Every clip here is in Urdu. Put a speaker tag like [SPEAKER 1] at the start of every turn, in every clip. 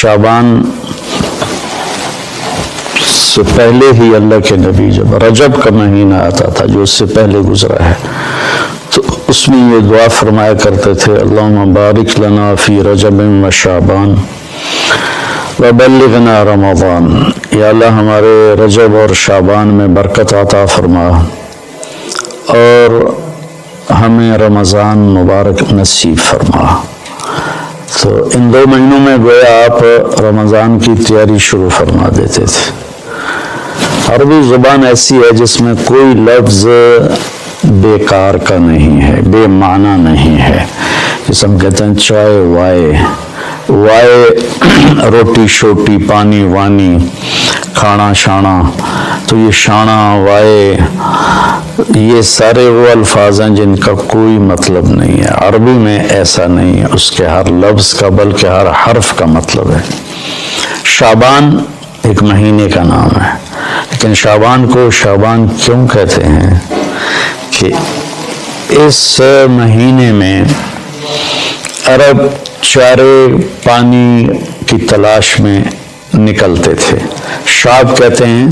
[SPEAKER 1] شعبان سے پہلے ہی اللہ کے نبی جب رجب کا مہینہ آتا تھا جو اس سے پہلے گزرا ہے تو اس میں یہ دعا فرمایا کرتے تھے اللہم بارک لنا فی رجب و شعبان وبلغنا رمضان، یا اللہ ہمارے رجب اور شعبان میں برکت عطا فرما اور ہمیں رمضان مبارک نصیب فرما۔ تو ان 2 مہینوں میں گویا آپ رمضان کی تیاری شروع فرما دیتے تھے۔ عربی زبان ایسی ہے جس میں کوئی لفظ بیکار کا نہیں ہے، بے معنی نہیں ہے۔ جس ہم کہتے ہیں چائے وائے روٹی شوٹی پانی وانی کھانا شانا، تو یہ شانا وائے یہ سارے وہ الفاظ ہیں جن کا کوئی مطلب نہیں ہے۔ عربی میں ایسا نہیں ہے، اس کے ہر لفظ کا بلکہ ہر حرف کا مطلب ہے۔ شعبان ایک مہینے کا نام ہے، لیکن شعبان کو شعبان کیوں کہتے ہیں کہ اس مہینے میں عرب چارے پانی کی تلاش میں نکلتے تھے۔ شعب کہتے ہیں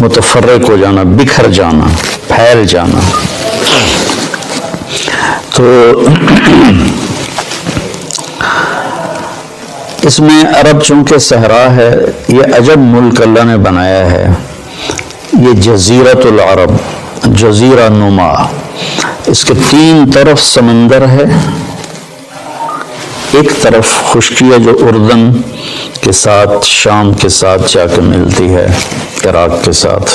[SPEAKER 1] متفرق ہو جانا، بکھر جانا، پھیل جانا۔ تو اس میں عرب چونکہ صحرا ہے، یہ عجب ملک اللہ نے بنایا ہے، یہ جزیرۃ العرب، جزیرہ نما، اس کے 3 طرف سمندر ہے، ایک طرف خشکی ہے جو اردن کے ساتھ شام کے ساتھ جا کے ملتی ہے، عراق کے ساتھ،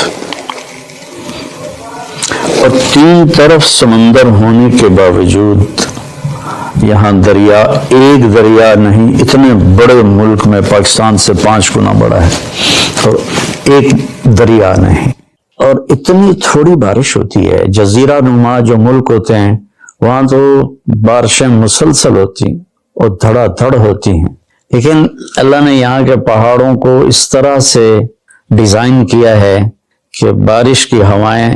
[SPEAKER 1] اور 3 طرف سمندر ہونے کے باوجود یہاں دریا، ایک دریا نہیں، اتنے بڑے ملک میں پاکستان سے 5 گنا بڑا ہے اور ایک دریا نہیں، اور اتنی تھوڑی بارش ہوتی ہے۔ جزیرہ نما جو ملک ہوتے ہیں وہاں تو بارشیں مسلسل ہوتی اور دھڑا دھڑ ہوتی ہیں، لیکن اللہ نے یہاں کے پہاڑوں کو اس طرح سے ڈیزائن کیا ہے کہ بارش کی ہوائیں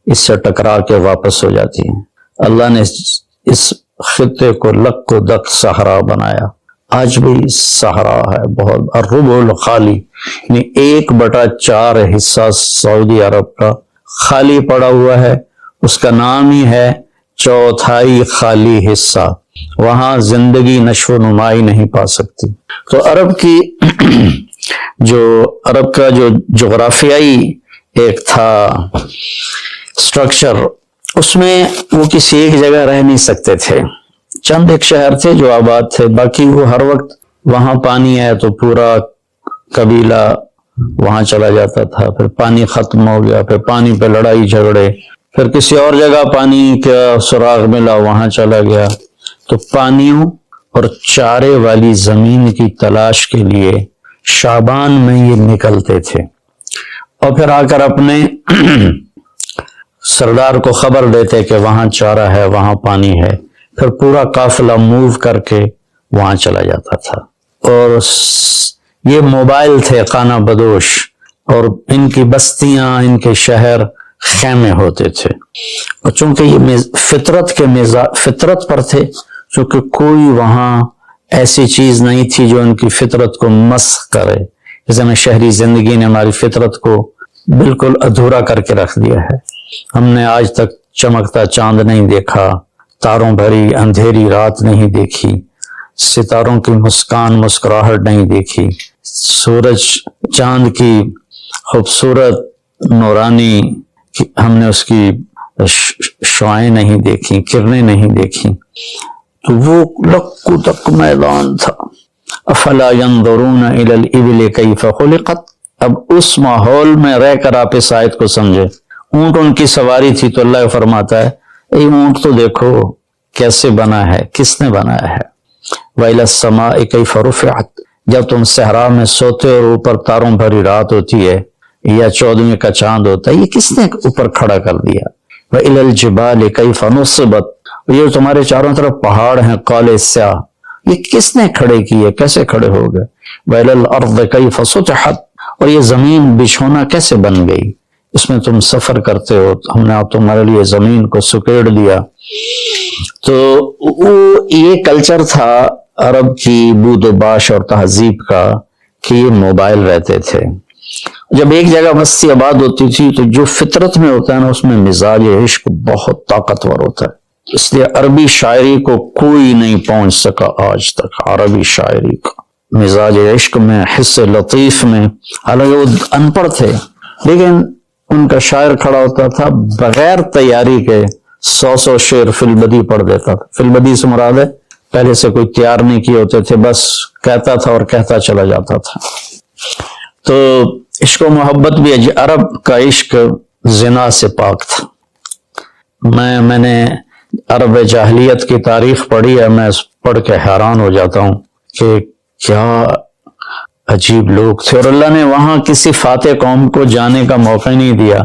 [SPEAKER 1] اس سے ٹکرا کے واپس ہو جاتی ہیں۔ اللہ نے اس خطے کو لک و دک صحرا بنایا، آج بھی صحرا ہے بہت، الربع الخالی، یعنی 1/4 حصہ سعودی عرب کا خالی پڑا ہوا ہے، اس کا نام ہی ہے چوتھائی خالی حصہ، وہاں زندگی نشو و نمائی نہیں پا سکتی۔ تو عرب کا جو جغرافیائی ایک تھا سٹرکچر، اس میں وہ کسی ایک جگہ رہ نہیں سکتے تھے، چند ایک شہر تھے جو آباد تھے، باقی وہ ہر وقت وہاں پانی ہے تو پورا قبیلہ وہاں چلا جاتا تھا، پھر پانی ختم ہو گیا، پھر پانی پہ لڑائی جھگڑے، پھر کسی اور جگہ پانی کا سراغ ملا وہاں چلا گیا۔ تو پانیوں اور چارے والی زمین کی تلاش کے لیے شعبان میں یہ نکلتے تھے، اور پھر آ کر اپنے سردار کو خبر دیتے کہ وہاں چارہ ہے، وہاں پانی ہے، پھر پورا قافلہ موو کر کے وہاں چلا جاتا تھا۔ اور یہ موبائل تھے خانہ بدوش، اور ان کی بستیاں، ان کے شہر خیمے ہوتے تھے، اور چونکہ یہ فطرت پر تھے، چونکہ کوئی وہاں ایسی چیز نہیں تھی جو ان کی فطرت کو مسخ کرے، جیسے میں شہری زندگی نے ہماری فطرت کو بالکل ادھورا کر کے رکھ دیا ہے۔ ہم نے آج تک چمکتا چاند نہیں دیکھا، تاروں بھری اندھیری رات نہیں دیکھی، ستاروں کی مسکراہٹ نہیں دیکھی، سورج چاند کی خوبصورت نورانی ہم نے اس کی شعاعیں نہیں دیکھی، کرنیں نہیں دیکھی۔ تو وہ لک و دک میدان تھا۔ افلا ينظرون الى الابل كيف خلقت، اب اس ماحول میں رہ کر آپ اس آیت کو سمجھے۔ اونٹ ان کی سواری تھی تو اللہ فرماتا ہے اے اونٹ تو دیکھو کیسے بنا ہے، کس نے بنایا ہے۔ وَإِلَى السَّمَاءِ كَيْفَ رُفِعَتْ، جب تم صحرا میں سوتے اور اوپر تاروں بھری رات ہوتی ہے یا 14ویں کا چاند ہوتا ہے، یہ کس نے اوپر کھڑا کر دیا۔ وَإِلَى الْجِبَالِ كَيْفَ نُصِبَتْ، یہ تمہارے چاروں طرف پہاڑ ہیں کالے سیاہ، یہ کس نے کھڑے کیے، کیسے کھڑے ہو گئے۔ وَإِلَى الْأَرْضِ كَيْفَ سُطِحَتْ، اور یہ زمین بچھونا کیسے بن گئی، اس میں تم سفر کرتے ہو، ہم نے تمہارے لیے زمین کو سکیڑ دیا۔ تو وہ یہ کلچر تھا عرب کی بود و باش اور تہذیب کا کہ یہ موبائل رہتے تھے. جب ایک جگہ بستی آباد ہوتی تھی تو جو فطرت میں ہوتا ہے نا اس میں مزاج عشق بہت طاقتور ہوتا ہے. اس لیے عربی شاعری کو کوئی نہیں پہنچ سکا آج تک. عربی شاعری کا مزاج عشق میں، حس لطیف میں، حالانکہ وہ ان پڑھ تھے لیکن ان کا شاعر کھڑا ہوتا تھا بغیر تیاری کے 100 شعر فی البدی پڑھ دیتا تھا. فی البدی سے مراد ہے پہلے سے کوئی تیار نہیں کیے ہوتے تھے، بس کہتا تھا اور کہتا چلا جاتا تھا. تو عشق و محبت بھی عرب کا عشق زنا سے پاک تھا. میں نے عرب جاہلیت کی تاریخ پڑھی ہے، میں پڑھ کے حیران ہو جاتا ہوں کہ کیا عجیب لوگ تھے. اور اللہ نے وہاں کسی فاتح قوم کو جانے کا موقع ہی نہیں دیا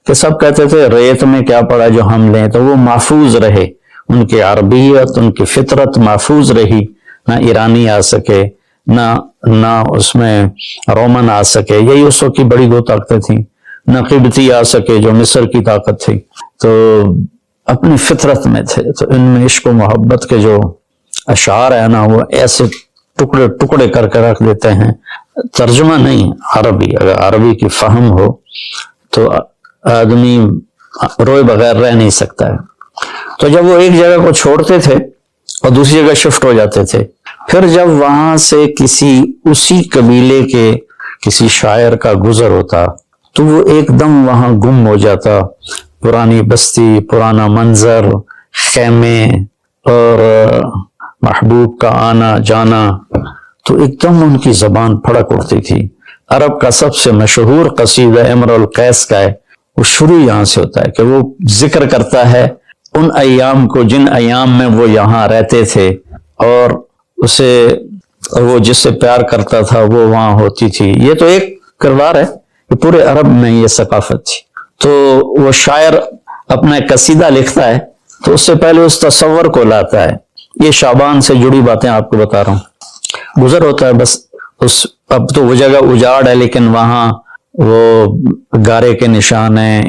[SPEAKER 1] کہ سب کہتے تھے ریت میں کیا پڑا جو ہم لیں، تو وہ محفوظ رہے. ان کی عربیت، ان کی فطرت محفوظ رہی. نہ ایرانی آ سکے، نہ اس میں رومن آ سکے، یہی اس وقت کی بڑی دو طاقتیں تھیں. نہ قبطی آ سکے جو مصر کی طاقت تھی. تو اپنی فطرت میں تھے. تو ان میں عشق و محبت کے جو اشعار ہیں نا وہ ایسے ٹکڑے ٹکڑے کر کے رکھ دیتے ہیں. ترجمہ نہیں عربی، اگر عربی کی فہم ہو تو آدمی روئے بغیر رہ نہیں سکتا ہے. تو جب وہ ایک جگہ کو چھوڑتے تھے اور دوسری جگہ شفٹ ہو جاتے تھے، پھر جب وہاں سے اسی قبیلے کے کسی شاعر کا گزر ہوتا تو وہ ایک دم وہاں گم ہو جاتا. پرانی بستی، پرانا منظر، خیمے اور محبوب کا آنا جانا، تو ایک دم ان کی زبان پھڑک اٹھتی تھی. عرب کا سب سے مشہور قصیدہ امرؤ القیس کا ہے، وہ شروع یہاں سے ہوتا ہے کہ وہ ذکر کرتا ہے ان ایام کو جن ایام میں وہ یہاں رہتے تھے اور وہ جس سے پیار کرتا تھا وہ وہاں ہوتی تھی. یہ تو ایک کردار ہے کہ پورے عرب میں یہ ثقافت تھی. تو وہ شاعر اپنا قصیدہ لکھتا ہے تو اس سے پہلے اس تصور کو لاتا ہے. یہ شعبان سے جڑی باتیں آپ کو بتا رہا ہوں. گزر ہوتا ہے بس اب تو وہ جگہ اجاڑ ہے لیکن وہاں وہ گارے کے نشان ہیں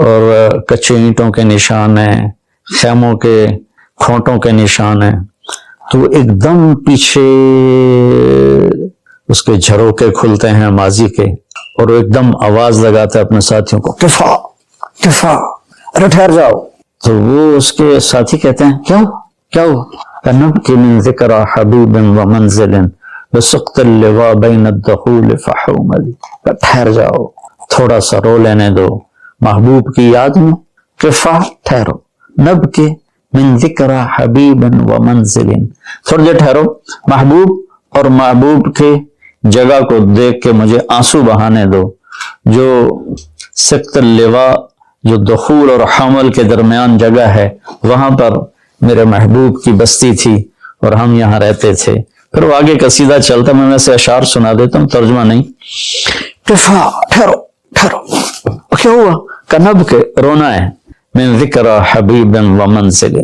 [SPEAKER 1] اور کچے اینٹوں کے نشان ہیں، خیموں کے کھونٹوں کے نشان ہیں. تو ایک دم پیچھے اس کے جھروکے کھلتے ہیں ماضی کے اور وہ ایک دم آواز لگاتا ہے اپنے ساتھیوں کو، کفا کفا، ارے ٹھہر جاؤ. تو وہ اس کے ساتھی کہتے ہیں کیا ہو؟ نبکی من ذکر حبیب و منزل بسقط اللواء بین الدخول فحوملی. ٹھہر جاؤ، تھوڑا سا رو لینے دو محبوب کی یاد میں. کفا، ٹھہرو. نبکی من ذکر حبیب و منزل، تھوڑا دیر ٹھہرو، محبوب اور محبوب کے جگہ کو دیکھ کے مجھے آنسو بہانے دو. جو سقط اللواء، جو دخول اور حمل کے درمیان جگہ ہے، وہاں پر میرے محبوب کی بستی تھی اور ہم یہاں رہتے تھے. پھر وہ آگے قصیدہ چلتا، میں ویسے اشعار سنا دیتا ہوں، ترجمہ نہیں. کفا، ٹھہرو. کیا ہوا؟ کنب کے رونا ہے. من ذکر حبیب و منزل،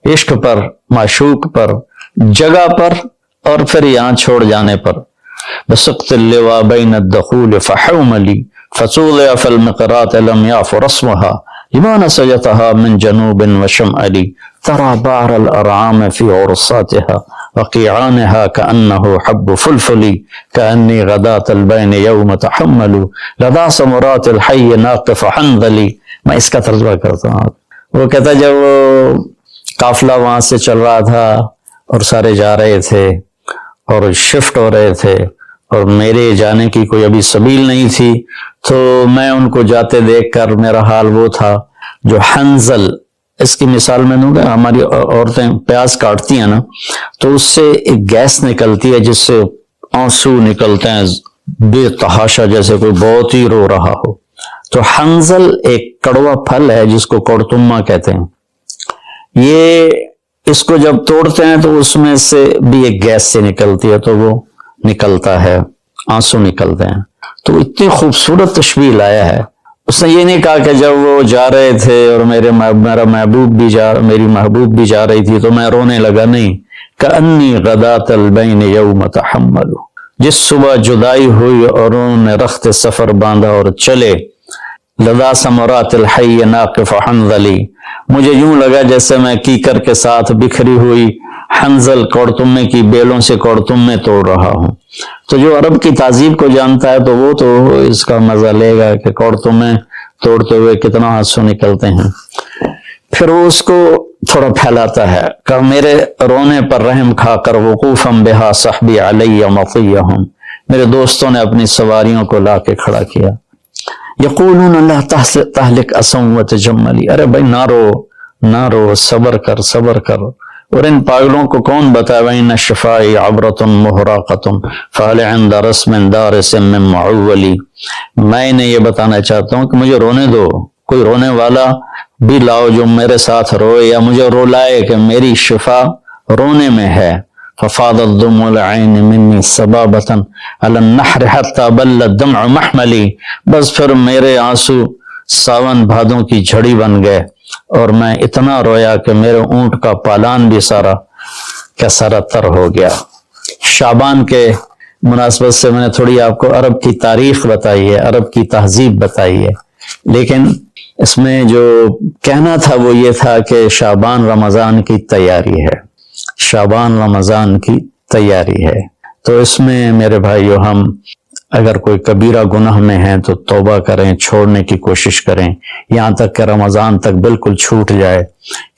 [SPEAKER 1] عشق پر، معشوق پر، جگہ پر اور پھر یہاں چھوڑ جانے پر. بسقط اللواء بین الدخول فحوملی فصولع فی المقرات لم یعف رسمها لما نسجتها من جنوب وشمالی ترى بعر الارعام في عرصاتها وقيعانها كأنه حب فلفل كأني غداة البين يوم تحمل لدى سمرات الحي ناقف حنظلي. میں اس کا ترجمہ کرتا ہوں. وہ کہتا جب وہ قافلہ وہاں سے چل رہا تھا اور سارے جا رہے تھے اور شفٹ ہو رہے تھے اور میرے جانے کی کوئی ابھی سبیل نہیں تھی، تو میں ان کو جاتے دیکھ کر میرا حال وہ تھا جو حنظل، اس کی مثال میں دوں گا. ہماری عورتیں پیاز کاٹتی ہیں نا تو اس سے ایک گیس نکلتی ہے جس سے آنسو نکلتے ہیں بے تحاشا، جیسے کوئی بہت ہی رو رہا ہو. تو حنظل ایک کڑوا پھل ہے جس کو کڑتما کہتے ہیں. یہ اس کو جب توڑتے ہیں تو اس میں سے بھی ایک گیس سے نکلتی ہے تو وہ نکلتا ہے، آنسو نکلتے ہیں. تو اتنی خوبصورت تشبیہ لایا ہے. اس نے یہ نہیں کہا کہ جب وہ جا رہے تھے اور میری محبوب بھی جا رہی تھی تو میں رونے لگا، نہیں. کأنی غداة البین یوم تحمل، جس صبح جدائی ہوئی اور انہوں نے رخت سفر باندھا اور چلے. لدا سمرات الحی ناقف حنظلی، مجھے یوں لگا جیسے میں کیکر کے ساتھ بکھری ہوئی حنزل کوڑتمے کی بیلوں سے کوڑتمے توڑ رہا ہوں. تو جو عرب کی تہذیب کو جانتا ہے تو وہ تو اس کا مزہ لے گا کہ کوڑتمے توڑتے ہوئے کتنا آنسو نکلتے ہیں. پھر وہ اس کو تھوڑا پھیلاتا ہے کہ میرے رونے پر رحم کھا کر وقوفم بہا صحبی علی مطیہم، میرے دوستوں نے اپنی سواریوں کو لا کے کھڑا کیا. یقولون اللہ تہلک اسم وتجملی، ارے بھائی نہ رو، صبر کر. اور ان پاگلوں کو کون بتائے وَإِنَّ الشِّفَاءِ عَبْرَةٌ مُحْرَقَةٌ فَهَلْ عِنْدَ رَسْمٍ دَارِسٍ مِّن مُعَوَّلِ. میں انہیں یہ بتانا چاہتا ہوں کہ مجھے رونے دو، کوئی رونے والا بھی لاؤ جو میرے ساتھ روئے یا مجھے رولائے کہ میری شفا رونے میں ہے. فَفَاضَتْ دُمُوعُ الْعَيْنِ مِنِّي صَبَابَةً عَلَى النَّحْرِ حَتَّى بَلَّ الدَّمْعُ مَحْمَلِي. بس پھر میرے آنسو ساون بھادوں کی جھڑی بن گئے اور میں اتنا رویا کہ میرے اونٹ کا پالان بھی سارا تر ہو گیا. شعبان کے مناسبت سے میں نے تھوڑی آپ کو عرب کی تاریخ بتائی ہے، عرب کی تہذیب بتائی ہے، لیکن اس میں جو کہنا تھا وہ یہ تھا کہ شعبان رمضان کی تیاری ہے، شعبان رمضان کی تیاری ہے. تو اس میں میرے بھائیو ہم اگر کوئی کبیرہ گناہ میں ہیں تو توبہ کریں، چھوڑنے کی کوشش کریں یہاں تک کہ رمضان تک بالکل چھوٹ جائے.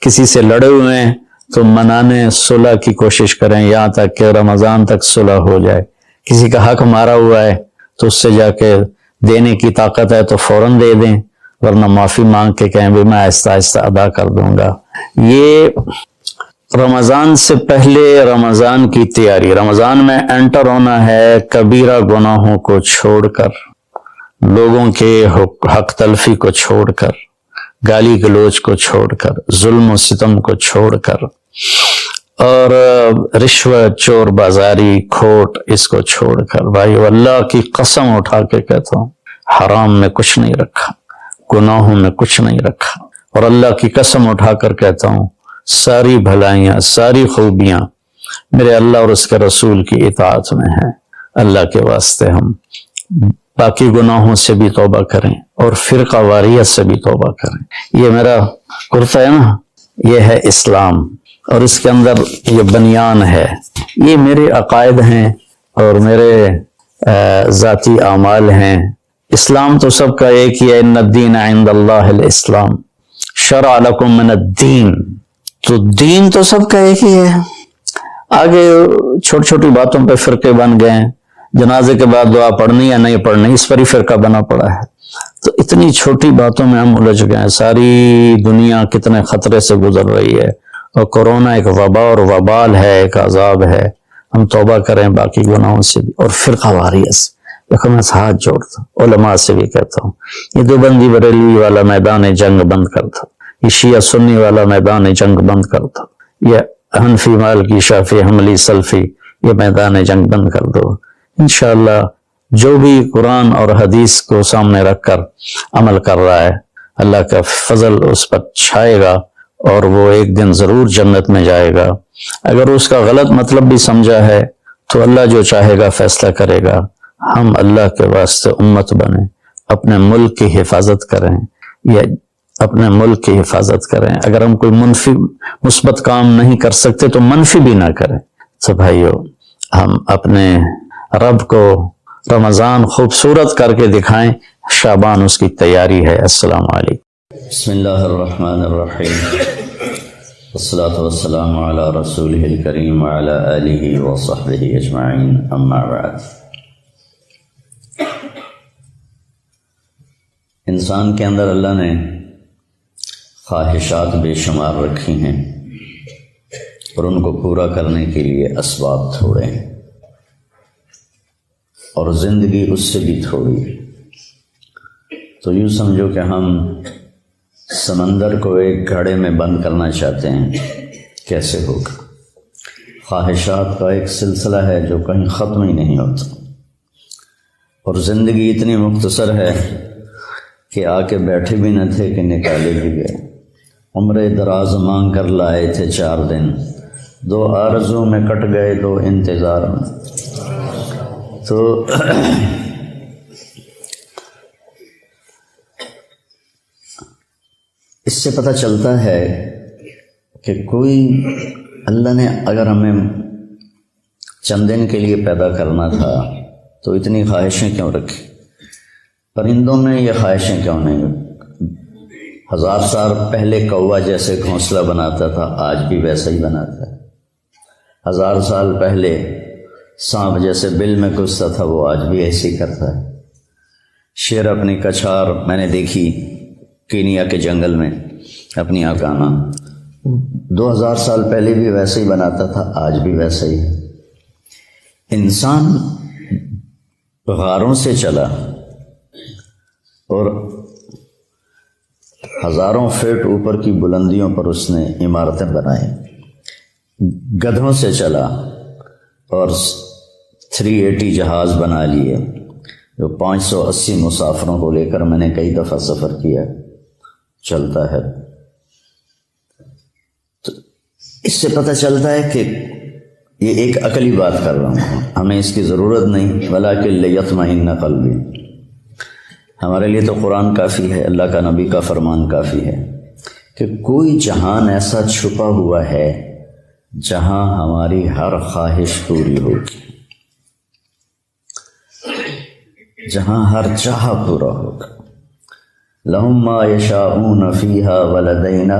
[SPEAKER 1] کسی سے لڑے ہوئے ہیں تو منانے صلح کی کوشش کریں یہاں تک کہ رمضان تک صلح ہو جائے. کسی کا حق مارا ہوا ہے تو اس سے جا کے دینے کی طاقت ہے تو فوراً دے دیں، ورنہ معافی مانگ کے کہیں بھی میں آہستہ آہستہ ادا کر دوں گا. یہ رمضان سے پہلے رمضان کی تیاری، رمضان میں انٹر ہونا ہے کبیرہ گناہوں کو چھوڑ کر، لوگوں کے حق تلفی کو چھوڑ کر، گالی گلوچ کو چھوڑ کر، ظلم و ستم کو چھوڑ کر، اور رشوت، چور بازاری، کھوٹ، اس کو چھوڑ کر. بھائی اللہ کی قسم اٹھا کے کہتا ہوں حرام میں کچھ نہیں رکھا، گناہوں میں کچھ نہیں رکھا، اور اللہ کی قسم اٹھا کر کہتا ہوں ساری بھلائیاں، ساری خوبیاں میرے اللہ اور اس کے رسول کی اطاعت میں ہیں. اللہ کے واسطے ہم باقی گناہوں سے بھی توبہ کریں اور فرقہ واریت سے بھی توبہ کریں. یہ میرا کرتا ہے نا، یہ ہے اسلام، اور اس کے اندر یہ بنیان ہے، یہ میرے عقائد ہیں اور میرے ذاتی اعمال ہیں. اسلام تو سب کا ایک ہی ہے، ان الدین عند اللہ الاسلام شرع لکم من الدین. تو دین تو سب کا ایک ہی ہے. آگے چھوٹی چھوٹی باتوں پہ فرقے بن گئے ہیں، جنازے کے بعد دعا پڑھنی یا نہیں پڑھنی اس پر ہی فرقہ بنا پڑا ہے. تو اتنی چھوٹی باتوں میں ہم الجھ گئے ہیں. ساری دنیا کتنے خطرے سے گزر رہی ہے، اور کورونا ایک وبا اور وبال ہے، ایک عذاب ہے. ہم توبہ کریں باقی گناہوں سے بھی اور فرقہ واریت سے. دیکھو میں ہاتھ جوڑتا ہوں، علماء سے بھی کہتا ہوں یہ دیوبندی بریلوی والا میدان جنگ بند کر دو، یہ شیعہ سنی والا میدان جنگ بند کر دو، یہ حنفی مالکی شافعی حنبلی سلفی یہ میدان جنگ بند کر دو. انشاءاللہ جو بھی قرآن اور حدیث کو سامنے رکھ کر عمل کر رہا ہے اللہ کا فضل اس پر چھائے گا اور وہ ایک دن ضرور جنت میں جائے گا. اگر اس کا غلط مطلب بھی سمجھا ہے تو اللہ جو چاہے گا فیصلہ کرے گا. ہم اللہ کے واسطے امت بنیں، اپنے ملک کی حفاظت کریں یا اپنے ملک کی حفاظت کریں. اگر ہم کوئی منفی مثبت کام نہیں کر سکتے تو منفی بھی نہ کریں. تو بھائیو ہم اپنے رب کو رمضان خوبصورت کر کے دکھائیں، شعبان اس کی تیاری ہے. السلام علیکم.
[SPEAKER 2] بسم اللہ الرحمن الرحیم، والصلاة والسلام علی رسولہ الکریم وعلی آلہ وصحبہ اجمعین، اما بعد. انسان کے اندر اللہ نے خواہشات بے شمار رکھی ہیں اور ان کو پورا کرنے کے لیے اسباب تھوڑے ہیں، اور زندگی اس سے بھی تھوڑی. تو یوں سمجھو کہ ہم سمندر کو ایک گھڑے میں بند کرنا چاہتے ہیں، کیسے ہوگا؟ خواہشات کا ایک سلسلہ ہے جو کہیں ختم ہی نہیں ہوتا، اور زندگی اتنی مختصر ہے کہ آ کے بیٹھے بھی نہ تھے کہ نکالے بھی گئے. عمر دراز مانگ کر لائے تھے 4 دن، 2 آرزو میں کٹ گئے 2 انتظار میں. تو اس سے پتہ چلتا ہے کہ کوئی اللہ نے اگر ہمیں چند دن کے لیے پیدا کرنا تھا تو اتنی خواہشیں کیوں رکھی؟ پرندوں میں یہ خواہشیں کیوں نہیں؟ 1000 سال پہلے کوا جیسے گھونسلہ بناتا تھا آج بھی ویسا ہی بناتا ہے. 1000 سال پہلے سانپ جیسے بل میں گھستا تھا وہ آج بھی ایسے ہی کرتا ہے. شیر اپنی کچھار میں نے دیکھی کینیا کے جنگل میں اپنی آکانا 2000 سال پہلے بھی ویسے ہی بناتا تھا آج بھی ویسا ہی ہے. انسان غاروں سے چلا اور ہزاروں فٹ اوپر کی بلندیوں پر اس نے عمارتیں بنائی. گدھوں سے چلا اور 380 جہاز بنا لیے جو 580 مسافروں کو لے کر میں نے کئی دفعہ سفر کیا چلتا ہے. تو اس سے پتہ چلتا ہے کہ یہ ایک عقلی بات کر رہا ہوں، ہمیں اس کی ضرورت نہیں. وَلَٰكِن لِيَطْمَئِنَّ قَلْبِي، ہمارے لیے تو قرآن کافی ہے، اللہ کا نبی کا فرمان کافی ہے کہ کوئی جہان ایسا چھپا ہوا ہے جہاں ہماری ہر خواہش پوری ہوگی، جہاں ہر چاہا پورا ہوگا. لَهُم مَّا يَشَاءُونَ فِيهَا وَلَدَيْنَا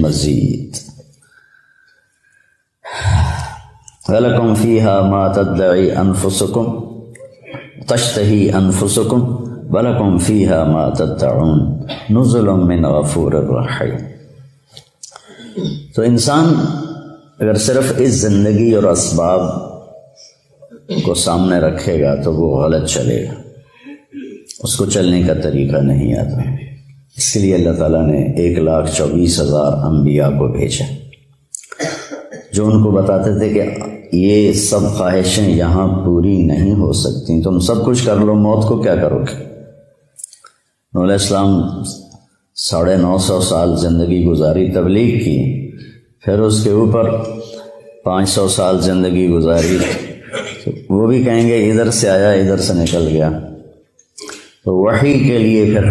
[SPEAKER 2] مَزِيدٌ وَلَكُمْ فِيهَا مَا تَدَّعِي أَنفُسُكُمْ تَشْتَهِي أَنفُسُكُمْ وَلَكُمْ فِيهَا مَا تَدَّعُونَ نُزُلٌ مِّنْ غَفُورٍ رَحِيمٍ. تو انسان اگر صرف اس زندگی اور اسباب کو سامنے رکھے گا تو وہ غلط چلے گا، اس کو چلنے کا طریقہ نہیں آتا. اس کے لیے اللہ تعالیٰ نے 1,24,000 انبیاء کو بھیجا جو ان کو بتاتے تھے کہ یہ سب خواہشیں یہاں پوری نہیں ہو سکتی، تم سب کچھ کر لو، موت کو کیا کرو گے؟ نوح علیہ السلام 950 سال زندگی گزاری، تبلیغ کی، پھر اس کے اوپر 500 سال زندگی گزاری. وہ بھی کہیں گے ادھر سے آیا ادھر سے نکل گیا. تو وحی کے لیے پھر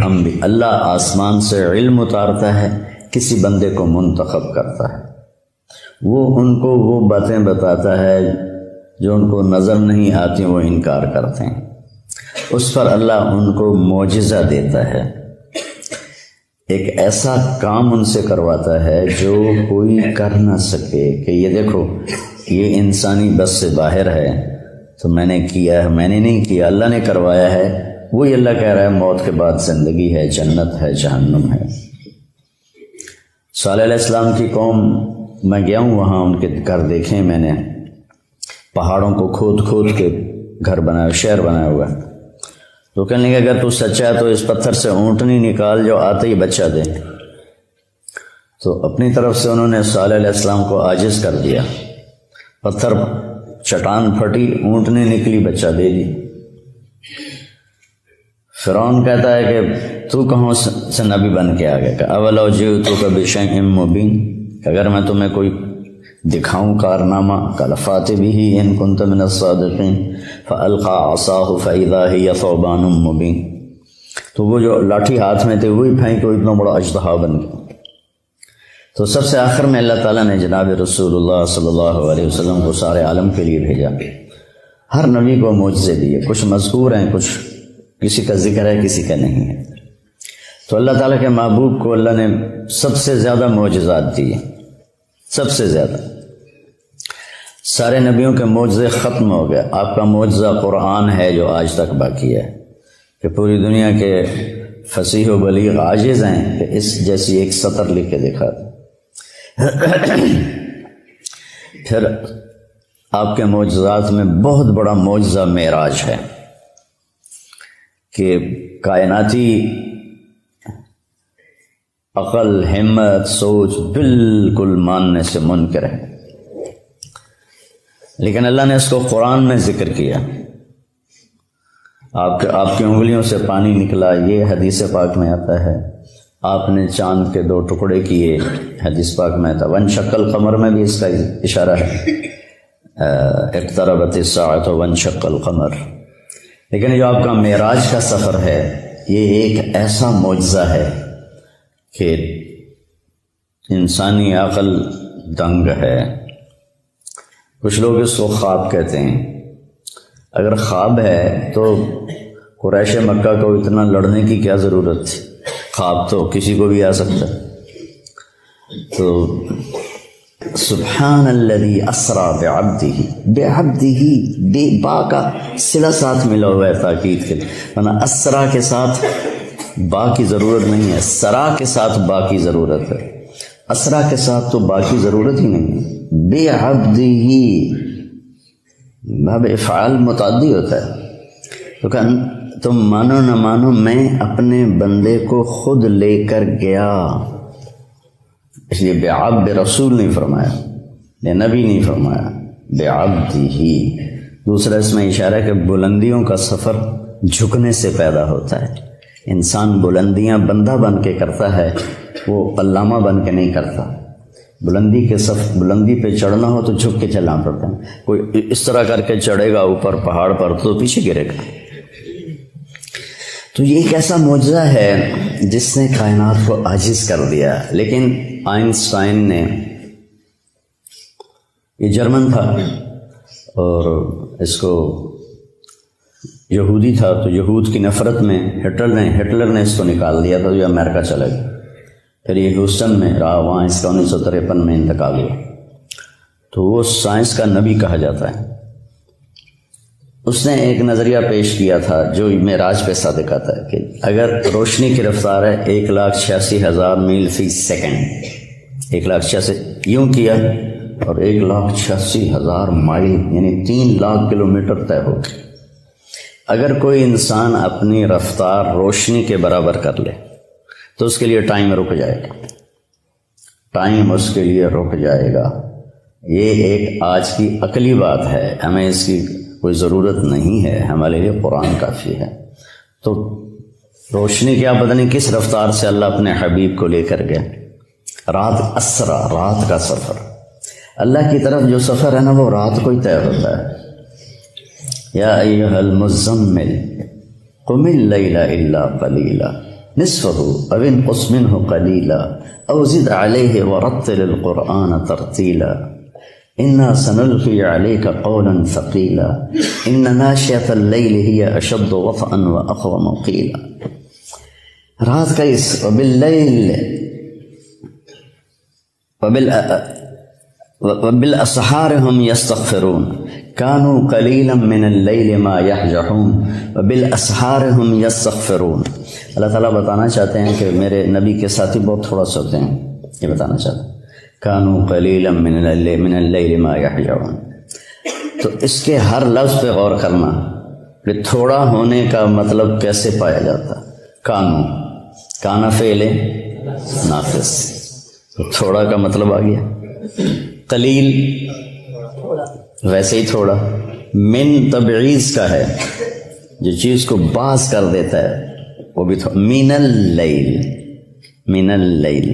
[SPEAKER 2] اللہ آسمان سے علم اتارتا ہے، کسی بندے کو منتخب کرتا ہے، وہ ان کو وہ باتیں بتاتا ہے جو ان کو نظر نہیں آتی، وہ انکار کرتے ہیں. اس پر اللہ ان کو معجزہ دیتا ہے، ایک ایسا کام ان سے کرواتا ہے جو کوئی کر نہ سکے کہ یہ دیکھو یہ انسانی بس سے باہر ہے، تو میں نے کیا ہے، میں نے نہیں کیا، اللہ نے کروایا ہے. وہی اللہ کہہ رہا ہے موت کے بعد زندگی ہے، جنت ہے، جہنم ہے. صالح علیہ السلام کی قوم، میں گیا ہوں وہاں، ان کے گھر دیکھے میں نے، پہاڑوں کو کھود کھود کے گھر بنایا، شہر بنایا ہوا. تو کہنے لگے اگر تو سچا ہے تو اس پتھر سے اونٹنی نکال جو آتے ہی بچہ دے. تو اپنی طرف سے انہوں نے صالح علیہ السلام کو عاجز کر دیا، پتھر چٹان پھٹی، اونٹنی نکلی، بچہ دے دی. فرعون کہتا ہے کہ تو کہاں سے نبی بن کے آ گیا؟ کہ اولو جئتک بشیء مبین، اگر میں تمہیں کوئی دکھاؤں کارنامہ، قال فات بہ ان کنت من الصادقین فالقى عصاه فاذا هي ثعبان مبین. تو وہ جو لاٹھی ہاتھ میں تھے وہی پھینک، اتنا بڑا اژدہا بن گیا. تو سب سے آخر میں اللہ تعالیٰ نے جناب رسول اللہ صلی اللہ علیہ وسلم کو سارے عالم کے لیے بھیجا. ہر نبی کو معجزے دیے، کچھ مذکور ہیں، کچھ کسی کا ذکر ہے، کسی کا نہیں ہے. تو اللہ تعالیٰ کے محبوب کو اللہ نے سب سے زیادہ معجزات دیے، سب سے زیادہ. سارے نبیوں کے معجزے ختم ہو گئے. آپ کا معجزہ قرآن ہے جو آج تک باقی ہے، کہ پوری دنیا کے فصیح و بلیغ عاجز ہیں کہ اس جیسی ایک سطر لکھ کے دکھا دیں. پھر آپ کے معجزات میں بہت بڑا معجزہ معراج ہے کہ کائناتی عقل، ہمت، سوچ بالکل ماننے سے منکر ہے، لیکن اللہ نے اس کو قرآن میں ذکر کیا. آپ کی انگلیوں سے پانی نکلا، یہ حدیث پاک میں آتا ہے. آپ نے چاند کے 2 ٹکڑے کیے، حدیث پاک میں آتا. وانشق القمر میں بھی اس کا اشارہ ہے، اقتربت الساعۃ وانشق القمر. لیکن جو آپ کا معراج کا سفر ہے، یہ ایک ایسا معجزہ ہے کہ انسانی عقل دنگ ہے. کچھ لوگ اس کو خواب کہتے ہیں. اگر خواب ہے تو قریش مکہ کو اتنا لڑنے کی کیا ضرورت تھی؟ خواب تو کسی کو بھی آ سکتا ہے. تو سبحان الذی اسرا بعبدہ بے با کا صلہ ساتھ ملا ہوا ہے تاکید کے، ورنہ اسرا کے ساتھ با کی ضرورت نہیں ہے، سرا کے ساتھ با کی ضرورت ہے. اسرا کے ساتھ تو با کی ضرورت ہی نہیں ہے. بعبدہ باب افعال متعدی ہوتا ہے. تو تم مانو نہ مانو میں اپنے بندے کو خود لے کر گیا. اس لیے بعبد رسول نہیں فرمایا، یا نبی نہیں فرمایا، بعبدہ. دوسرا اس میں اشارہ ہے کہ بلندیوں کا سفر جھکنے سے پیدا ہوتا ہے. انسان بلندیاں بندہ بن کے کرتا ہے، وہ علامہ بن کے نہیں کرتا. بلندی پہ چڑھنا ہو تو جھک کے چلنا پڑتا ہے. کوئی اس طرح کر کے چڑھے گا اوپر پہاڑ پر تو پیچھے گرے گا. تو یہ ایک ایسا معجزہ ہے جس نے کائنات کو عاجز کر دیا. لیکن آئنسٹائن نے، یہ جرمن تھا اور اس کو یہودی تھا، تو یہود کی نفرت میں ہٹلر نے اس کو نکال دیا تھا، جو امریکہ چلا گیا. پھر یہ ہیوسٹن میں رہا، وہاں اس کا 1953 میں انتقال ہوا. تو وہ سائنس کا نبی کہا جاتا ہے. اس نے ایک نظریہ پیش کیا تھا جو معراج پہ صادق آتا ہے کہ اگر روشنی کی رفتار ہے 1,86,000 میل فی سیکنڈ، 1,86,000 یوں کیا اور 1,86,000 مائل یعنی 3 لاکھ کلومیٹر طے ہو. اگر کوئی انسان اپنی رفتار روشنی کے برابر کر لے تو اس کے لیے ٹائم رک جائے گا. ٹائم اس کے لیے رک جائے گا. یہ ایک آج کی عقلی بات ہے، ہمیں اس کی کوئی ضرورت نہیں ہے، ہمارے لیے قرآن کافی ہے. تو روشنی کیا پتہ نہیں کس رفتار سے اللہ اپنے حبیب کو لے کر گیا. رات اسرا، رات کا سفر. اللہ کی طرف جو سفر ہے نا وہ رات کو ہی طے ہوتا ہے. یا ایھا المزمل قم اللیل الا قلیلا نصفه او انقص منه قلیلا او زد علیہ ورتل القرآن ترتیلا انا سنلقی علیک قولا ثقیلا ان ناشئۃ اللیل ہی اشد وطئا واقوم قیلا. رات کا اس وباللیل وبالاسحار هم یستغفرون کانوا قلیلا من اللیل ما یہجعون وبالاسحار هم یستغفرون. اللہ تعالیٰ بتانا چاہتے ہیں کہ میرے نبی کے ساتھی بہت تھوڑا سوتے ہیں، یہ بتانا چاہتے ہیں. کانوا قلیلا من اللیل ما یہجعون. تو اس کے ہر لفظ پہ غور کرنا کہ تھوڑا ہونے کا مطلب کیسے پایا جاتا. کانا فعل ناقص، تو تھوڑا کا مطلب آ گیا. قلیل ویسے ہی تھوڑا. من تبعیض کا ہے، جو چیز کو باز کر دیتا ہے وہ بھی تھوڑا. من اللیل.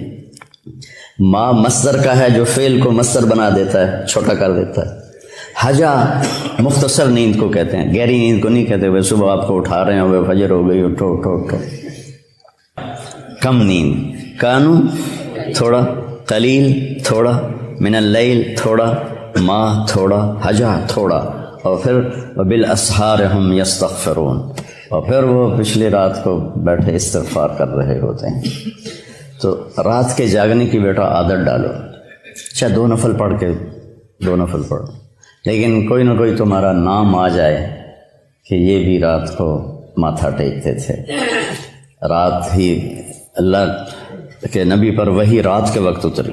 [SPEAKER 2] ما مصدر کا ہے جو فعل کو مصدر بنا دیتا ہے، چھوٹا کر دیتا ہے. حجا مختصر نیند کو کہتے ہیں، گہری نیند کو نہیں کہتے. وہ صبح آپ کو اٹھا رہے ہیں، وہ فجر ہو گئی، اٹھو اٹھو اٹھو. کم نیند. کانو تھوڑا، قلیل تھوڑا، من اللیل تھوڑا، ما تھوڑا، حجا تھوڑا، اور پھر وبالاسحار هم یستغفرون، اور پھر وہ پچھلی رات کو بیٹھے استغفار کر رہے ہوتے ہیں. تو رات کے جاگنے کی بیٹا عادت ڈالو. اچھا 2 نفل پڑھ کے 2 نفل پڑھو، لیکن کوئی نہ کوئی تمہارا نام آ جائے کہ یہ بھی رات کو ماتھا ٹیکتے تھے. رات ہی اللہ کے نبی پر وہی رات کے وقت اتری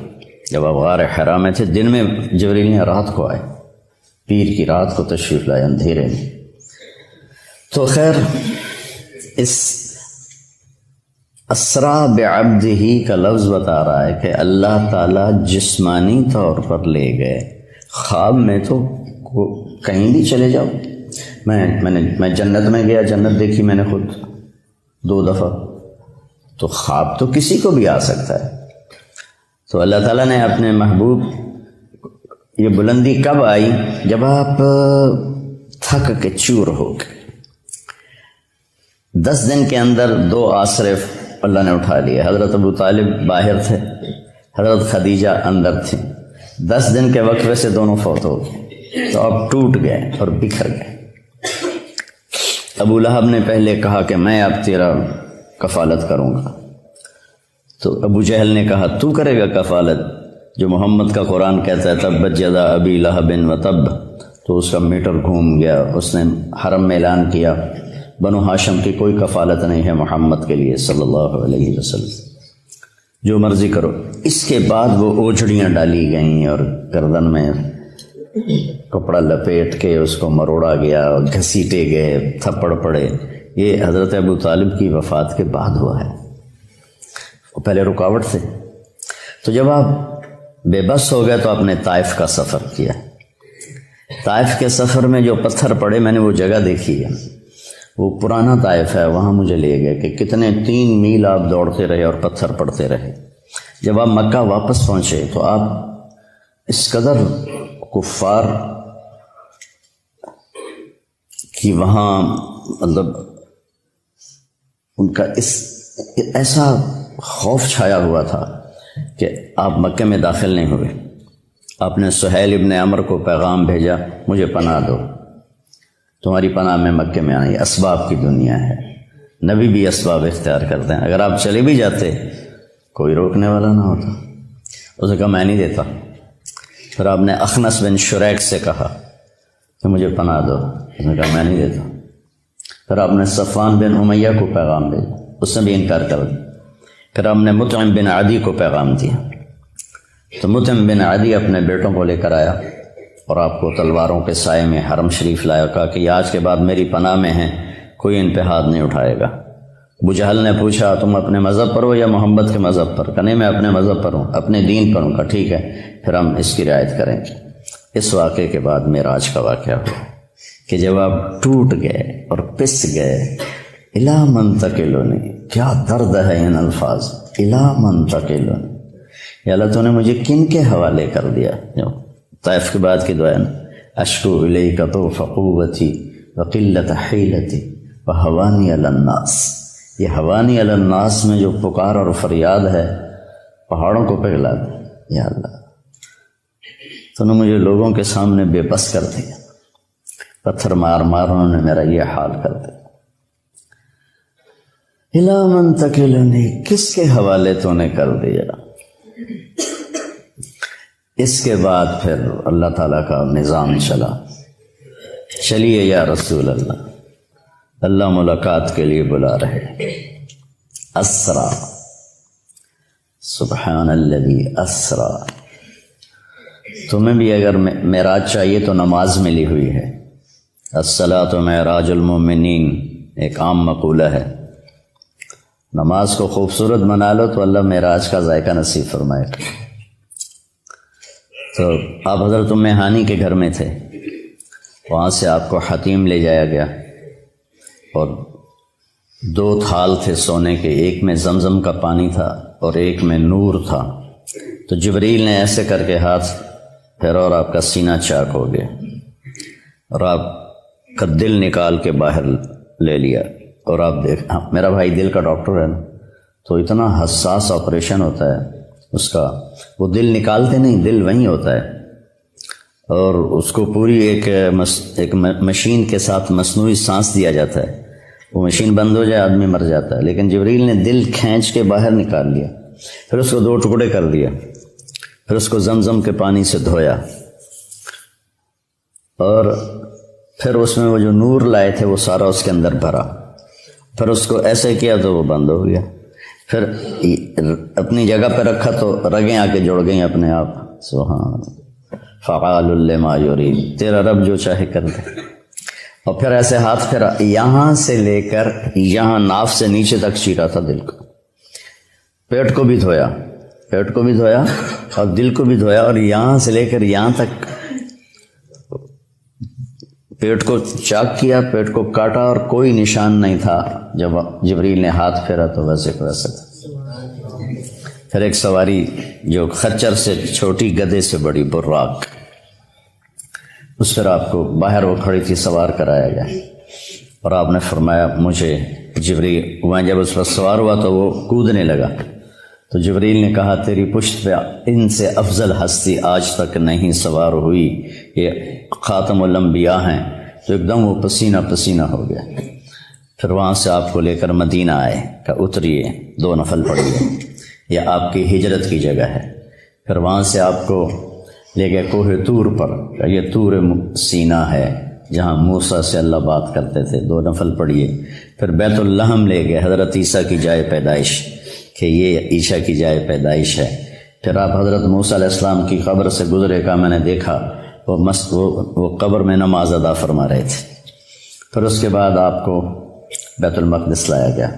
[SPEAKER 2] جب آپ غار حرا میں تھے. دن میں جبریل نے رات کو آئے، پیر کی رات کو تشریف لائے اندھیرے میں. تو خیر اس اسرا بعبدہ کا لفظ بتا رہا ہے کہ اللہ تعالیٰ جسمانی طور پر لے گئے. خواب میں تو کہیں بھی چلے جاؤ. میں جنت میں گیا، جنت دیکھی میں نے خود 2 دفعہ. تو خواب تو کسی کو بھی آ سکتا ہے. تو اللہ تعالیٰ نے اپنے محبوب، یہ بلندی کب آئی؟ جب آپ تھک کے چور ہو گئے. 10 دن کے اندر 2 آسرے اللہ نے اٹھا لیے. حضرت ابو طالب باہر تھے، حضرت خدیجہ اندر تھیں. 10 دن کے وقفے سے دونوں فوت ہو گئے، تو اب ٹوٹ گئے اور بکھر گئے۔ ابو لہب نے پہلے کہا کہ میں اب تیرا کفالت کروں گا، تو ابو جہل نے کہا تو کرے گا کفالت؟ جو محمد کا قرآن کہتا ہے تبت یدا ابی لہب و تب، تو اس کا میٹر گھوم گیا۔ اس نے حرم میں اعلان کیا بنو ہاشم کی کوئی کفالت نہیں ہے محمد کے لیے صلی اللہ علیہ وسلم، جو مرضی کرو۔ اس کے بعد وہ اوجھڑیاں ڈالی گئیں اور گردن میں کپڑا لپیٹ کے اس کو مروڑا گیا، گھسیٹے گئے، تھپڑ پڑے۔ یہ حضرت ابو طالب کی وفات کے بعد ہوا ہے، وہ پہلے رکاوٹ تھے۔ تو جب آپ بے بس ہو گئے تو آپ نے طائف کا سفر کیا۔ طائف کے سفر میں جو پتھر پڑے، میں نے وہ جگہ دیکھی ہے، وہ پرانا طائف ہے، وہاں مجھے لے گئے کہ کتنے 3 میل آپ دوڑتے رہے اور پتھر پڑتے رہے۔ جب آپ مکہ واپس پہنچے تو آپ اس قدر کفار کی وہاں مطلب ان کا ایسا خوف چھایا ہوا تھا کہ آپ مکہ میں داخل نہیں ہوئے۔ آپ نے سہیل ابن عمر کو پیغام بھیجا مجھے پناہ دو، تمہاری پناہ میں مکے میں آئی۔ اسباب کی دنیا ہے، نبی بھی اسباب اختیار کرتے ہیں، اگر آپ چلے بھی جاتے کوئی روکنے والا نہ ہوتا۔ اس نے کہا میں نہیں دیتا۔ پھر آپ نے اخنس بن شریک سے کہا کہ مجھے پناہ دو، اس نے کہا میں نہیں دیتا۔ پھر آپ نے صفوان بن امیہ کو پیغام بھیجا، اس نے بھی انکار کر دیا۔ پھر آپ نے مطعم بن عدی کو پیغام دیا، تو مطعم بن عدی اپنے بیٹوں کو لے کر آیا اور آپ کو تلواروں کے سائے میں حرم شریف لایا، کہا کہ یہ آج کے بعد میری پناہ میں ہیں، کوئی ان پہ ہاتھ نہیں اٹھائے گا۔ ابو جہل نے پوچھا تم اپنے مذہب پر ہو یا محمد کے مذہب پر؟ کہ نہیں میں اپنے مذہب پر ہوں، اپنے دین پر ہوں۔ کا ٹھیک ہے، پھر ہم اس کی رعایت کریں گے۔ اس واقعے کے بعد معراج کا واقعہ ہوا کہ جب آپ ٹوٹ گئے اور پس گئے، الا منتقلونی، کیا درد ہے ان الفاظ، الا منتقلونی، یا اللہ تو نے مجھے کن کے حوالے کر دیا؟ جو طائف کے بعد کی دعا ہے نا، اشکو الیک ضعف قوتی وقلت حیلتی وہوانی علی الناس، یہ ہوانی علی الناس میں جو پکار اور فریاد ہے پہاڑوں کو پگھلا دے۔ یا اللہ تو نے مجھے لوگوں کے سامنے بے بس کر دیا، پتھر مار مار انہوں نے میرا یہ حال کر دیا۔ الا منتقلنی، کس کے حوالے تو نے کر دیا؟ اس کے بعد پھر اللہ تعالیٰ کا نظام چلا، چلیے یا رسول اللہ، اللہ ملاقات کے لیے بلا رہے۔ اسرا، سبحان الذی اسرا۔ تمہیں بھی اگر معراج چاہیے تو نماز ملی ہوئی ہے، الصلاۃ معراج المومنین ایک عام مقولہ ہے۔ نماز کو خوبصورت بنا لو تو اللہ معراج کا ذائقہ نصیب فرمائے گا۔ تو آپ حضرت ام ہانی کے گھر میں تھے، وہاں سے آپ کو حتیم لے جایا گیا اور 2 تھال تھے سونے کے، ایک میں زمزم کا پانی تھا اور ایک میں نور تھا۔ تو جبریل نے ایسے کر کے ہاتھ پھیرا اور آپ کا سینہ چاک ہو گیا اور آپ کا دل نکال کے باہر لے لیا۔ اور آپ دیکھ، میرا بھائی دل کا ڈاکٹر ہے نا، تو اتنا حساس آپریشن ہوتا ہے اس کا، وہ دل نکالتے نہیں، دل وہیں ہوتا ہے، اور اس کو پوری ایک مشین کے ساتھ مصنوعی سانس دیا جاتا ہے۔ وہ مشین بند ہو جائے آدمی مر جاتا ہے، لیکن جبریل نے دل کھینچ کے باہر نکال لیا، پھر اس کو 2 ٹکڑے کر دیا، پھر اس کو زمزم کے پانی سے دھویا، اور پھر اس میں وہ جو نور لائے تھے وہ سارا اس کے اندر بھرا، پھر اس کو ایسے کیا تو وہ بند ہو گیا، پھر اپنی جگہ پہ رکھا تو رگیں آ کے جڑ گئیں اپنے آپ۔ سبحان فعال لما یرید، تیرا رب جو چاہے کر دے۔ اور پھر ایسے ہاتھ پھیرا، یہاں سے لے کر یہاں ناف سے نیچے تک چیرا تھا دل کو، پیٹ کو بھی دھویا، پیٹ کو بھی دھویا اور دل کو بھی دھویا، اور یہاں سے لے کر یہاں تک پیٹ کو چاک کیا، پیٹ کو کاٹا، اور کوئی نشان نہیں تھا۔ جب جبریل نے ہاتھ پھیرا تو ویسے کو ویسے تھا۔ پھر ایک سواری جو خچر سے چھوٹی، گدھے سے بڑی، براق، اس پر آپ کو باہر وہ کھڑی تھی، سوار کرایا گیا، اور آپ نے فرمایا مجھے جبریل، وہاں جب اس پر سوار ہوا تو وہ کودنے لگا، تو جبریل نے کہا تیری پشت پہ ان سے افضل ہستی آج تک نہیں سوار ہوئی، یہ خاتم الانبیاء ہیں۔ تو ایک دم وہ پسینہ پسینہ ہو گیا۔ پھر وہاں سے آپ کو لے کر مدینہ آئے کہ اتریے 2 نفل پڑھیے، یہ آپ کی ہجرت کی جگہ ہے۔ پھر وہاں سے آپ کو لے گئے کوہ طور پر، یہ طور سینا ہے جہاں موسیٰ سے اللہ بات کرتے تھے، 2 نفل پڑھیے۔ پھر بیت اللحم لے گئے، حضرت عیسیٰ کی جائے پیدائش، کہ یہ عیسیٰ کی جائے پیدائش ہے۔ پھر آپ حضرت موسیٰ علیہ السلام کی قبر سے گزرے کا میں نے دیکھا وہ قبر میں نماز ادا فرما رہے تھے۔ پھر اس کے بعد آپ کو بیت المقدس لایا گیا۔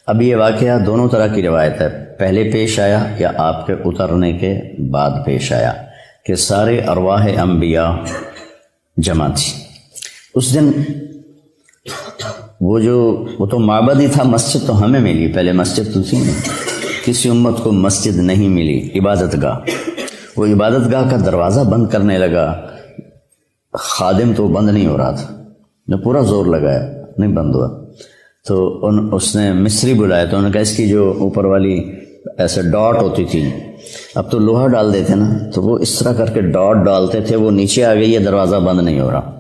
[SPEAKER 2] اب یہ واقعہ دونوں طرح کی روایت ہے، پہلے پیش آیا یا آپ کے اترنے کے بعد پیش آیا، کہ سارے ارواح انبیاء جمع تھی اس دن۔ وہ تو معبد ہی تھا، مسجد تو ہمیں ملی، پہلے مسجد تو تھی نہیں، کسی امت کو مسجد نہیں ملی، عبادت گاہ۔ وہ عبادت گاہ کا دروازہ بند کرنے لگا، خادم تو بند نہیں ہو رہا تھا، جو پورا زور لگایا نہیں بند ہوا۔ تو اس نے مصری بلایا، تو انہوں نے کہا اس کی جو اوپر والی ایسے ڈاٹ ہوتی تھی، اب تو لوہا ڈال دیتے نا، تو وہ اس طرح کر کے ڈاٹ ڈالتے تھے، وہ نیچے آ گئی ہے، دروازہ بند نہیں ہو رہا۔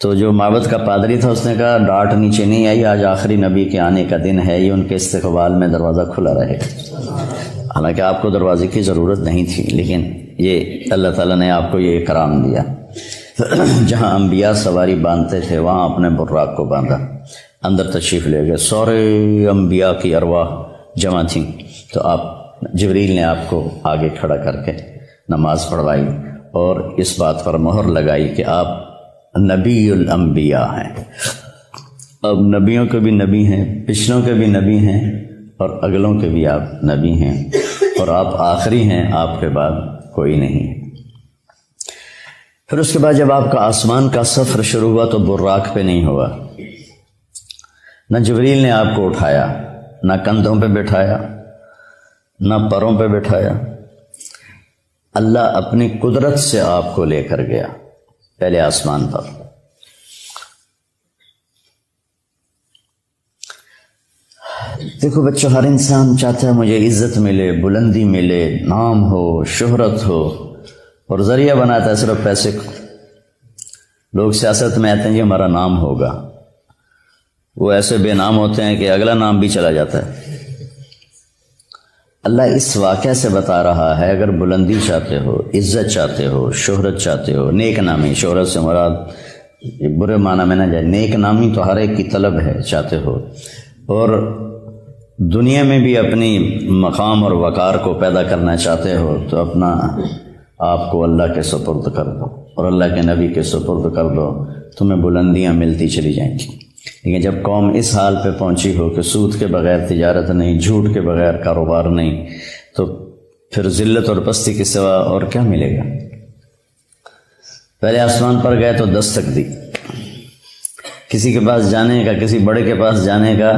[SPEAKER 2] تو جو معبد کا پادری تھا اس نے کہا ڈاٹ نیچے نہیں آئی، آج آخری نبی کے آنے کا دن ہے، یہ ان کے استقبال میں دروازہ کھلا رہے گا۔ حالانکہ آپ کو دروازے کی ضرورت نہیں تھی، لیکن یہ اللہ تعالیٰ نے آپ کو یہ اکرام دیا۔ جہاں انبیاء سواری باندھتے تھے وہاں اپنے براق کو باندھا، اندر تشریف لے گئے، سارے انبیاء کی ارواح جمع تھیں۔ تو آپ جبریل نے آپ کو آگے کھڑا کر کے نماز پڑھوائی اور اس بات پر مہر لگائی کہ آپ نبی الانبیاء ہیں۔ اب نبیوں کے بھی نبی ہیں، پچھلوں کے بھی نبی ہیں اور اگلوں کے بھی آپ نبی ہیں، اور آپ آخری ہیں، آپ کے بعد کوئی نہیں ہے۔ پھر اس کے بعد جب آپ کا آسمان کا سفر شروع ہوا تو براق پہ نہیں ہوا، نہ جبریل نے آپ کو اٹھایا، نہ کندھوں پہ بٹھایا، نہ پروں پہ بٹھایا، اللہ اپنی قدرت سے آپ کو لے کر گیا پہلے آسمان پر۔ دیکھو بچوں، ہر انسان چاہتا ہے مجھے عزت ملے، بلندی ملے، نام ہو، شہرت ہو، اور ذریعہ بناتا ہے صرف پیسے کو۔ لوگ سیاست میں آتے ہیں جی ہمارا نام ہوگا، وہ ایسے بے نام ہوتے ہیں کہ اگلا نام بھی چلا جاتا ہے۔ اللہ اس واقعہ سے بتا رہا ہے اگر بلندی چاہتے ہو، عزت چاہتے ہو، شہرت چاہتے ہو، نیک نامی، شہرت سے مراد برے معنی میں نہ جائے، نیک نامی تو ہر ایک کی طلب ہے، چاہتے ہو، اور دنیا میں بھی اپنی مقام اور وقار کو پیدا کرنا چاہتے ہو، تو اپنا آپ کو اللہ کے سپرد کر دو اور اللہ کے نبی کے سپرد کر دو، تمہیں بلندیاں ملتی چلی جائیں گی۔ لیکن جب قوم اس حال پہ پہنچی ہو کہ سود کے بغیر تجارت نہیں، جھوٹ کے بغیر کاروبار نہیں، تو پھر ذلت اور پستی کے سوا اور کیا ملے گا؟ پہلے آسمان پر گئے تو دستک دی، کسی کے پاس جانے کا، کسی بڑے کے پاس جانے کا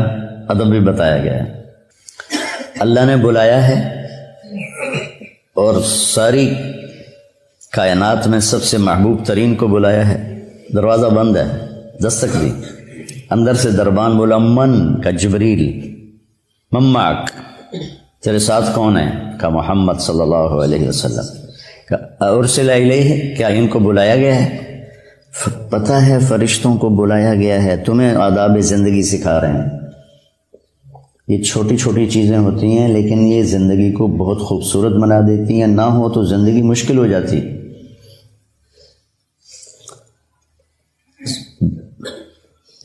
[SPEAKER 2] ادب بھی بتایا گیا ہے۔ اللہ نے بلایا ہے اور ساری کائنات میں سب سے محبوب ترین کو بلایا ہے، دروازہ بند ہے، دستک دی، اندر سے دربان بولا من کا جبریل، من معک، تیرے ساتھ کون ہے؟ کا محمد صلی اللہ علیہ وسلم۔ ارسل الیہ، کیا ان کو بلایا گیا ہے؟ پتہ ہے فرشتوں کو بلایا گیا ہے، تمہیں آداب زندگی سکھا رہے ہیں۔ یہ چھوٹی چھوٹی چیزیں ہوتی ہیں لیکن یہ زندگی کو بہت خوبصورت بنا دیتی ہیں، نہ ہو تو زندگی مشکل ہو جاتی۔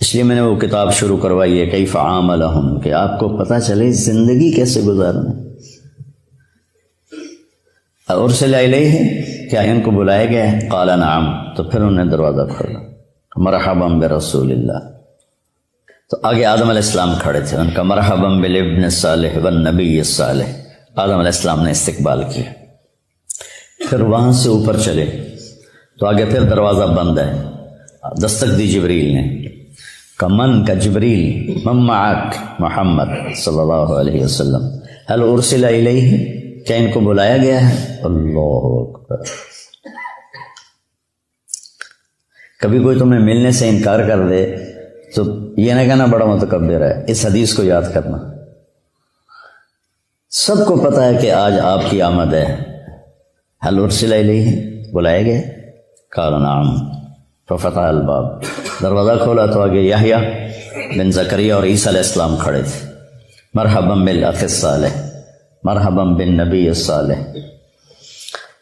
[SPEAKER 2] اس لیے میں نے وہ کتاب شروع کروائی ہے کیف عاملہم، کہ آپ کو پتہ چلے زندگی کیسے گزارنا۔ ارسل الیہ، کیا ان کو بلایا گیا ہے؟ قال نعم، تو پھر انہوں نے دروازہ کھولا، مرحبا برسول اللہ۔ تو آگے آدم علیہ السلام کھڑے تھے، ان کا مرحبا بالابن الصالح والنبی الصالح، آدم علیہ السلام نے استقبال کیا۔ پھر وہاں سے اوپر چلے تو آگے پھر دروازہ بند ہے، دستک دی جبریل نے، من کا جبریل، من معک محمد صلی اللہ علیہ وسلم، هل ارسل الیہ، کیا ان کو بلایا گیا ہے؟ اللہ اکبر۔ کبھی کوئی تمہیں ملنے سے انکار کر دے تو یہ نہ کہنا بڑا متکبر ہے، اس حدیث کو یاد کرنا۔ سب کو پتہ ہے کہ آج آپ کی آمد ہے. حل ارسل الیہ، بلائے گئے؟ قال نعم ففتح الباب، دروازہ کھولا تو آگے یحییٰ بن زکریا اور عیسیٰ علیہ السلام کھڑے تھے. مرحبا بالاخ الصالح، مرحبا بالنبی الصالح.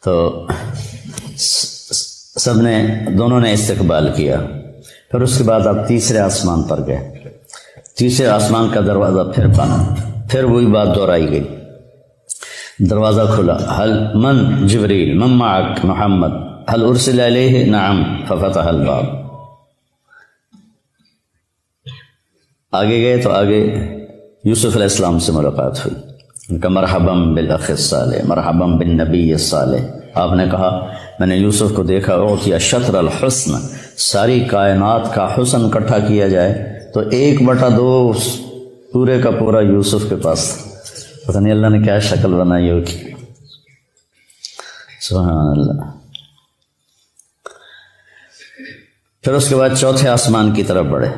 [SPEAKER 2] تو سب نے، دونوں نے استقبال کیا. پھر اس کے بعد آپ تیسرے آسمان پر گئے. تیسرے آسمان کا دروازہ پھر بنا، پھر وہی بات دہرائی گئی. دروازہ کھلا، حل من جبریل من معک محمد حل ارسل علیہ نعم ففتح الباب. آگے گئے تو آگے یوسف علیہ السلام سے ملاقات ہوئی. ان کا مرحبا بالاخ الصالح مرحبا بالنبی الصالح. آپ نے کہا میں نے یوسف کو دیکھا، اعطی شطر الحسن، ساری کائنات کا حسن اکٹھا کیا جائے تو 1/2 پورے کا پورا یوسف کے پاس تھا. پتہ نہیں اللہ نے کیا شکل بنائی ہوگی. سبحان اللہ. پھر اس کے بعد چوتھے آسمان کی طرف بڑھے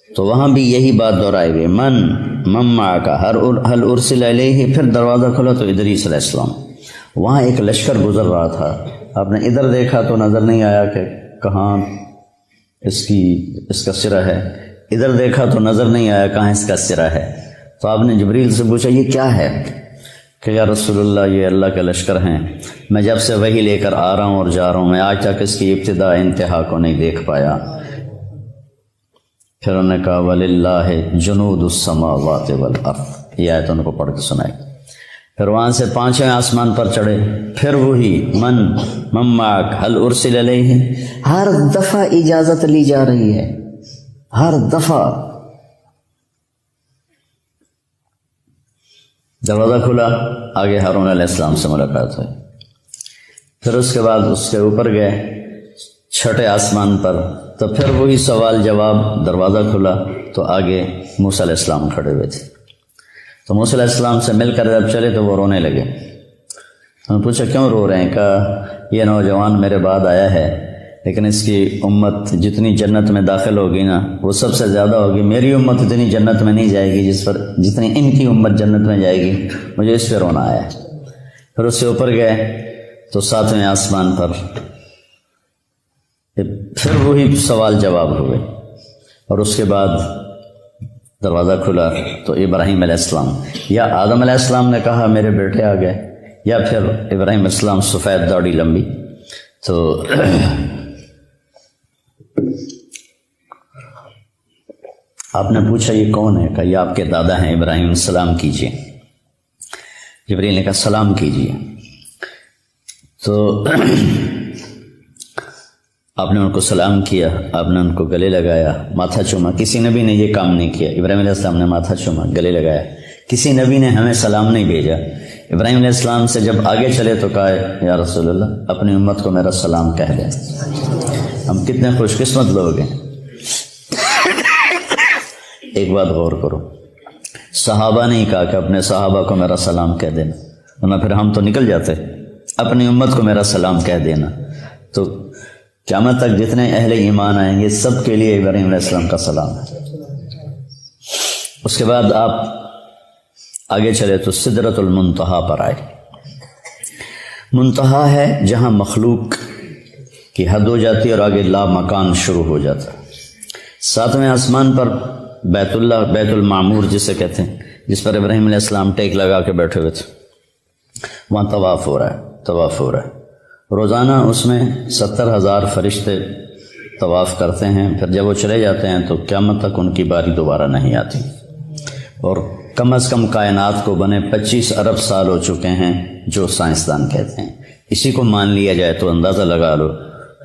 [SPEAKER 2] تو وہاں بھی یہی بات دہرائی گئی، من معک حل ارسل علیہ. پھر دروازہ کھلا تو ادریس علیہ السلام. وہاں ایک لشکر گزر رہا تھا. آپ نے ادھر دیکھا تو نظر نہیں آیا کہ کہاں اس کا سرا ہے، ادھر دیکھا تو نظر نہیں آیا کہاں اس کا سرا ہے. تو آپ نے جبریل سے پوچھا یہ کیا ہے؟ کہ یا رسول اللہ یہ اللہ کے لشکر ہیں، میں جب سے وہی لے کر آ رہا ہوں اور جا رہا ہوں، میں آج تک اس کی ابتدا انتہا کو نہیں دیکھ پایا. پھر انہوں نے کہا وَلِلَّهِ جُنُودُ السَّمَاوَاتِ وَالْأَرْضِ، یہ آیت ان کو پڑھ کے سنائی. پھر وہاں سے 5ویں آسمان پر چڑھے، پھر وہی من معک حل ارسل علیہ. ہر دفعہ اجازت لی جا رہی ہے، ہر دفعہ. دروازہ کھلا، آگے ہارون علیہ السلام سے ملاقات ہوئی. پھر اس کے بعد اس کے اوپر گئے 6ٹھے آسمان پر تو پھر وہی سوال جواب. دروازہ کھلا تو آگے موسیٰ علیہ السلام کھڑے ہوئے تھے. تو موسیٰ علیہ السلام سے مل کر جب چلے تو وہ رونے لگے. انہوں نے پوچھا کیوں رو رہے ہیں؟ کہا یہ نوجوان میرے بعد آیا ہے لیکن اس کی امت جتنی جنت میں داخل ہوگی نا وہ سب سے زیادہ ہوگی. میری امت اتنی جنت میں نہیں جائے گی جتنی ان کی امت جنت میں جائے گی. مجھے اس پہ رونا آیا. پھر اس سے اوپر گئے تو 7ویں آسمان پر پھر وہی سوال جواب ہوئے. اور اس کے بعد دروازہ کھلا تو ابراہیم علیہ السلام یا آدم علیہ السلام نے کہا میرے بیٹے آ گئے، یا پھر ابراہیم علیہ السلام سفید داڑھی لمبی. تو آپ نے پوچھا یہ کون ہے؟ کہا یہ آپ کے دادا ہیں ابراہیم، سلام کیجیے. جبریل نے کہا سلام کیجیے. تو آپ نے ان کو سلام کیا، آپ نے ان کو گلے لگایا، ماتھا چوما. کسی نبی نے یہ کام نہیں کیا. ابراہیم علیہ السلام نے ماتھا چوما، گلے لگایا. کسی نبی نے ہمیں سلام نہیں بھیجا. ابراہیم علیہ السلام سے جب آگے چلے تو کہا یا رسول اللہ اپنی امت کو میرا سلام کہہ دیں. ہم کتنے خوش قسمت لوگ ہیں. ایک بات غور کرو، صحابہ نے کہا کہ اپنے صحابہ کو میرا سلام کہہ دینا، ورنہ پھر ہم تو نکل جاتے. اپنی امت کو میرا سلام کہہ دینا. تو قیامت تک جتنے اہل ایمان آئیں گے سب کے لیے ابراہیم علیہ السلام کا سلام ہے. اس کے بعد آپ آگے چلے تو سدرۃ المنتہا پر آئے. منتہا ہے جہاں مخلوق کی حد ہو جاتی ہے اور آگے لا مکان شروع ہو جاتا ہے. 7ویں آسمان پر بیت اللہ، بیت المعمور جسے کہتے ہیں، جس پر ابراہیم علیہ السلام ٹیک لگا کے بیٹھے ہوئے تھے، وہاں طواف ہو رہا ہے. طواف ہو رہا ہے روزانہ. اس میں 70,000 فرشتے طواف کرتے ہیں. پھر جب وہ چلے جاتے ہیں تو قیامت تک ان کی باری دوبارہ نہیں آتی. اور کم از کم کائنات کو بنے 25 ارب سال ہو چکے ہیں جو سائنسدان کہتے ہیں. اسی کو مان لیا جائے تو اندازہ لگا لو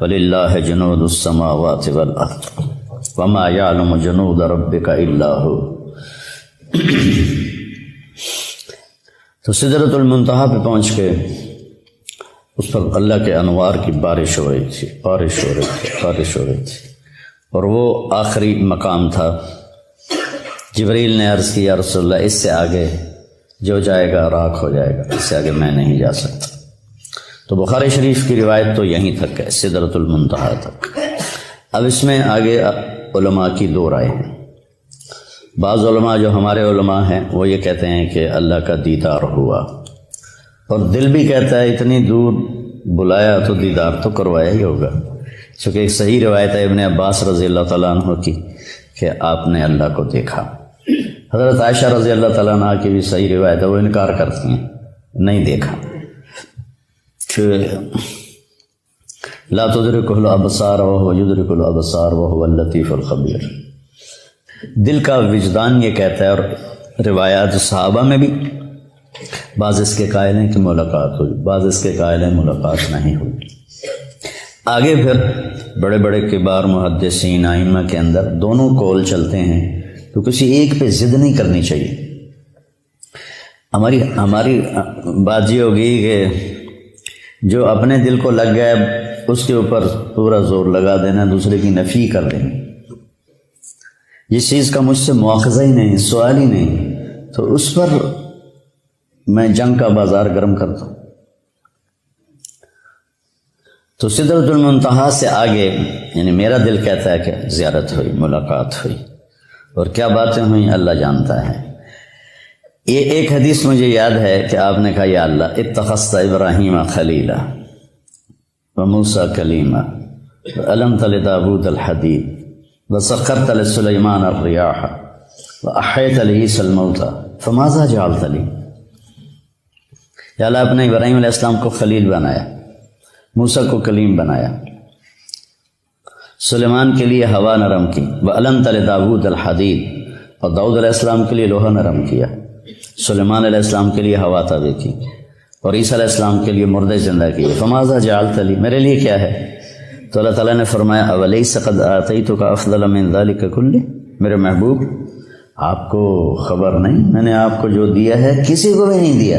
[SPEAKER 2] وَلِلَّهِ جُنُودُ السَّمَاوَاتِ وَالْأَرْضِ وَمَا يَعْلَمُ جُنُودَ رَبِّكَ إِلَّا هُوَ. تو سدرۃ المنتہا پہ پہنچ کے اس پر اللہ کے انوار کی بارش ہو رہی تھی، بارش ہو رہی تھی. اور وہ آخری مقام تھا. جبریل نے عرض کی یا رسول اللہ اس سے آگے جو جائے گا راکھ ہو جائے گا، اس سے آگے میں نہیں جا سکتا. تو بخاری شریف کی روایت تو یہیں تک ہے، سدرۃ المنتہا تک. اب اس میں آگے علماء کی 2 رائے ہیں. بعض علماء جو ہمارے علماء ہیں وہ یہ کہتے ہیں کہ اللہ کا دیدار ہوا، اور دل بھی کہتا ہے اتنی دور بلایا تو دیدار تو کروایا ہی ہوگا، چونکہ ایک صحیح روایت ہے ابن عباس رضی اللہ تعالیٰ عنہ کی کہ آپ نے اللہ کو دیکھا۔ حضرت عائشہ رضی اللہ تعالیٰ عنہ کی بھی صحیح روایت ہے، وہ انکار کرتی ہیں، نہیں دیکھا۔ لا تدرکہ الابصار وہو یدرک الابصار وہو اللطیف الخبیر۔ دل کا وجدان یہ کہتا ہے، اور روایات صحابہ میں بھی بعض اس کے قائل ہیں کہ ملاقات ہوئی، بعض اس کے قائل ہیں ملاقات نہیں ہوئی۔ آگے پھر بڑے بڑے کبار محدثین ائمہ کے اندر دونوں قول چلتے ہیں، تو کسی ایک پہ ضد نہیں کرنی چاہیے۔ ہماری بات یہ ہوگی کہ جو اپنے دل کو لگ گیا اس کے اوپر پورا زور لگا دینا، دوسرے کی نفی کر دینا، جس چیز کا مجھ سے مواخذہ ہی نہیں، سوال ہی نہیں، تو اس پر میں جنگ کا بازار گرم کرتا ہوں۔ تو سدرۃ المنتہا سے آگے یعنی میرا دل کہتا ہے کہ زیارت ہوئی، ملاقات ہوئی، اور کیا باتیں ہوئیں اللہ جانتا ہے۔ یہ ایک حدیث مجھے یاد ہے کہ آپ نے کہا یا اللہ اتخذت ابراہیم خلیلا وموسیٰ کلیما وعلمت لداود الحدید وسخرت لسلیمان الریاح واحییت لعیسی الموتى فماذا جعلت لی۔ یا اللہ آپ نے ابراہیم علیہ السلام کو خلیل بنایا، موسیٰ کو کلیم بنایا، سلیمان کے لیے ہوا نرم کی، وعلمت لداود الحدید، اور داؤد علیہ السلام کے لیے لوہا نرم کیا، سلیمان علیہ السلام کے لیے ہوا تابع کی، اور عیسیٰ علیہ السلام کے لیے مردے زندہ کیے۔ فماذا جعلت لی، میرے لیے کیا ہے؟ تو اللہ تعالیٰ نے فرمایا اولیس قد آتیتک افضل من ذلک کلہ، میرے محبوب آپ کو خبر نہیں میں نے آپ کو جو دیا ہے کسی کو بھی نہیں دیا۔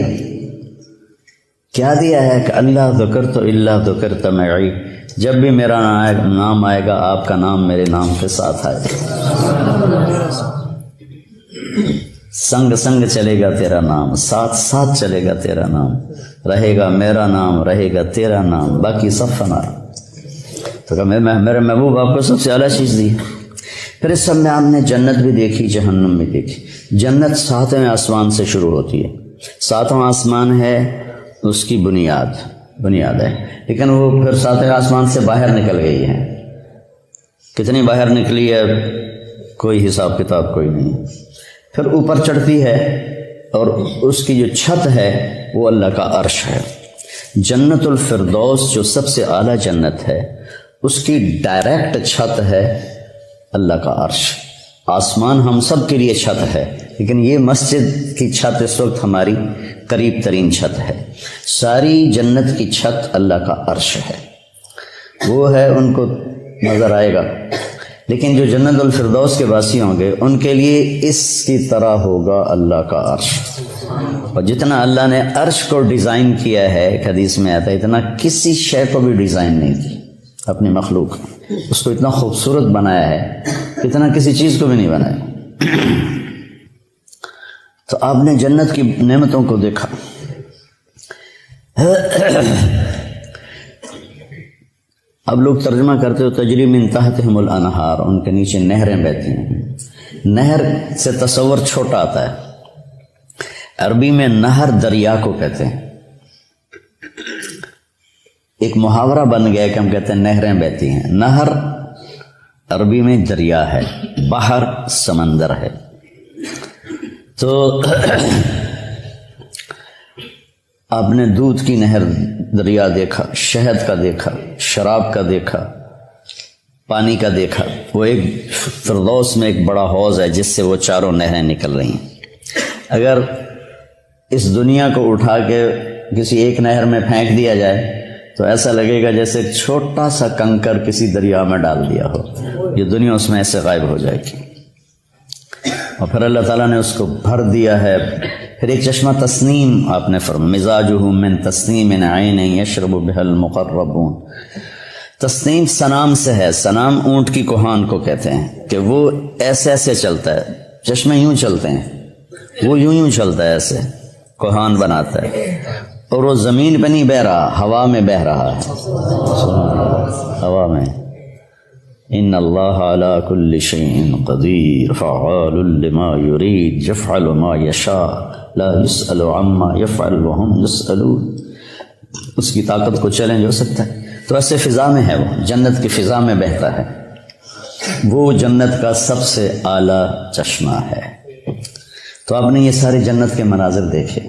[SPEAKER 2] کیا دیا ہے کہ اللہ ذکرت الا ذکرت معی، جب بھی میرا نام آئے گا آپ کا نام میرے نام کے ساتھ آئے گا، سنگ سنگ چلے گا تیرا نام، ساتھ ساتھ چلے گا تیرا نام، رہے گا میرا نام، رہے گا تیرا نام، باقی سب فنا۔ تو کہ میرے محبوب آپ کو سب سے اعلیٰ چیز دی۔ پھر اس سب میں آپ نے جنت بھی دیکھی، جہنم بھی دیکھی۔ جنت 7ویں آسمان سے شروع ہوتی ہے، 7واں آسمان ہے اس کی بنیاد ہے، لیکن وہ پھر 7ویں آسمان سے باہر نکل گئی ہے۔ کتنی باہر نکلی ہے کوئی حساب کتاب کوئی نہیں۔ پھر اوپر چڑھتی ہے اور اس کی جو چھت ہے وہ اللہ کا عرش ہے۔ جنت الفردوس جو سب سے اعلیٰ جنت ہے اس کی ڈائریکٹ چھت ہے اللہ کا عرش۔ آسمان ہم سب کے لیے چھت ہے، لیکن یہ مسجد کی چھت اس وقت ہماری قریب ترین چھت ہے۔ ساری جنت کی چھت اللہ کا عرش ہے، وہ ہے، ان کو نظر آئے گا۔ لیکن جو جنت الفردوس کے باسی ہوں گے ان کے لیے اس کی طرح ہوگا اللہ کا عرش، اور جتنا اللہ نے عرش کو ڈیزائن کیا ہے، ایک حدیث میں آتا ہے، اتنا کسی شے کو بھی ڈیزائن نہیں کی اپنی مخلوق، اس کو اتنا خوبصورت بنایا ہے، اتنا کسی چیز کو بھی نہیں بنایا۔ تو آپ نے جنت کی نعمتوں کو دیکھا۔ اب لوگ ترجمہ کرتے ہو تجری من تحتہم الانہار، ان کے نیچے نہریں بہتی ہیں۔ نہر سے تصور چھوٹا آتا ہے، عربی میں نہر دریا کو کہتے ہیں۔ ایک محاورہ بن گیا کہ ہم کہتے ہیں نہریں بہتی ہیں۔ نہر عربی میں دریا ہے، بحر سمندر ہے۔ تو آپ نے دودھ کی نہر دریا دیکھا، شہد کا دیکھا، شراب کا دیکھا، پانی کا دیکھا۔ وہ ایک فردوس میں ایک بڑا حوض ہے جس سے وہ چاروں نہریں نکل رہی ہیں۔ اگر اس دنیا کو اٹھا کے کسی ایک نہر میں پھینک دیا جائے تو ایسا لگے گا جیسے چھوٹا سا کنکر کسی دریا میں ڈال دیا ہو، یہ دنیا اس میں ایسے غائب ہو جائے گی۔ اور پھر اللہ تعالیٰ نے اس کو بھر دیا ہے۔ پھر ایک چشمہ تسنیم آپ نے فرمایا، مزاجہ من تسنیم عین یشرب بها المقربون۔ تسنیم سنام سے ہے، سنام اونٹ کی کوہان کو کہتے ہیں کہ وہ ایسے ایسے چلتا ہے، چشمے یوں چلتے ہیں، وہ یوں چلتا ہے، ایسے کوہان بناتا ہے، اور وہ زمین پہ نہیں بہہ رہا، ہوا میں بہ رہا ہے، ہوا میں۔ ان اللہ علی کل شیء قدیر فعال لما یرید یفعل ما یشاء لا یسأل عما یفعل وهم یسألون. اس کی طاقت کو چیلنج ہو سکتا ہے. تو ایسے فضا میں ہے، وہ جنت کی فضا میں بہتا ہے. وہ جنت کا سب سے اعلیٰ چشمہ ہے. تو آپ نے یہ سارے جنت کے مناظر دیکھے،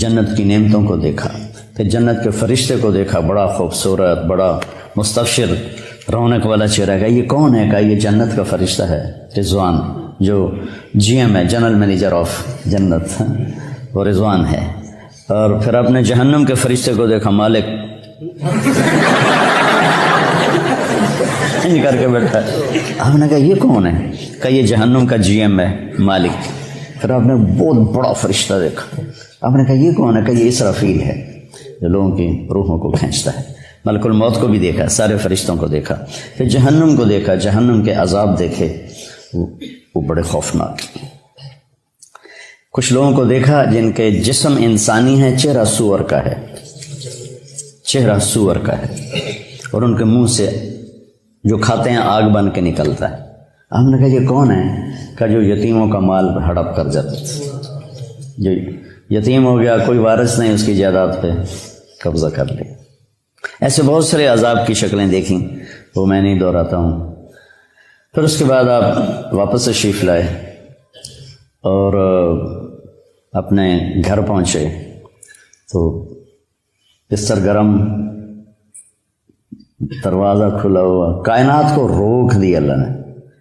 [SPEAKER 2] جنت کی نعمتوں کو دیکھا، پھر جنت کے فرشتے کو دیکھا، بڑا خوبصورت، بڑا مستبشر، رونق والا چہرہ. کا یہ کون ہے؟ کہا یہ جنت کا فرشتہ ہے رضوان، جو جی ایم ہے، جنرل مینیجر آف جنت، وہ رضوان ہے. اور پھر آپ نے جہنم کے فرشتے کو دیکھا، مالک کر کے بیٹھا. آپ نے کہا یہ کون ہے؟ کہا یہ جہنم کا جی ایم ہے، مالک. پھر آپ نے بہت بڑا فرشتہ دیکھا. آپ نے کہا یہ کون ہے؟ کہا یہ اسرافیل ہے، جو لوگوں کی روحوں کو کھینچتا ہے. ملک الموت کو بھی دیکھا، سارے فرشتوں کو دیکھا. پھر جہنم کو دیکھا، جہنم کے عذاب دیکھے، وہ بڑے خوفناک. کچھ لوگوں کو دیکھا جن کے جسم انسانی ہے، چہرہ سور کا ہے، چہرہ سور کا ہے، اور ان کے منہ سے جو کھاتے ہیں آگ بن کے نکلتا ہے. ہم نے کہا یہ کون ہے؟ کہ جو یتیموں کا مال ہڑپ کر جاتا ہے، جو یتیم ہو گیا، کوئی وارث نہیں، اس کی جائیداد پہ قبضہ کر لیا. ایسے بہت سارے عذاب کی شکلیں دیکھیں، وہ میں نہیں دہراتا ہوں. پھر اس کے بعد آپ واپس تشریف لائے اور اپنے گھر پہنچے تو بستر گرم، دروازہ کھلا ہوا. کائنات کو روک دی اللہ نے.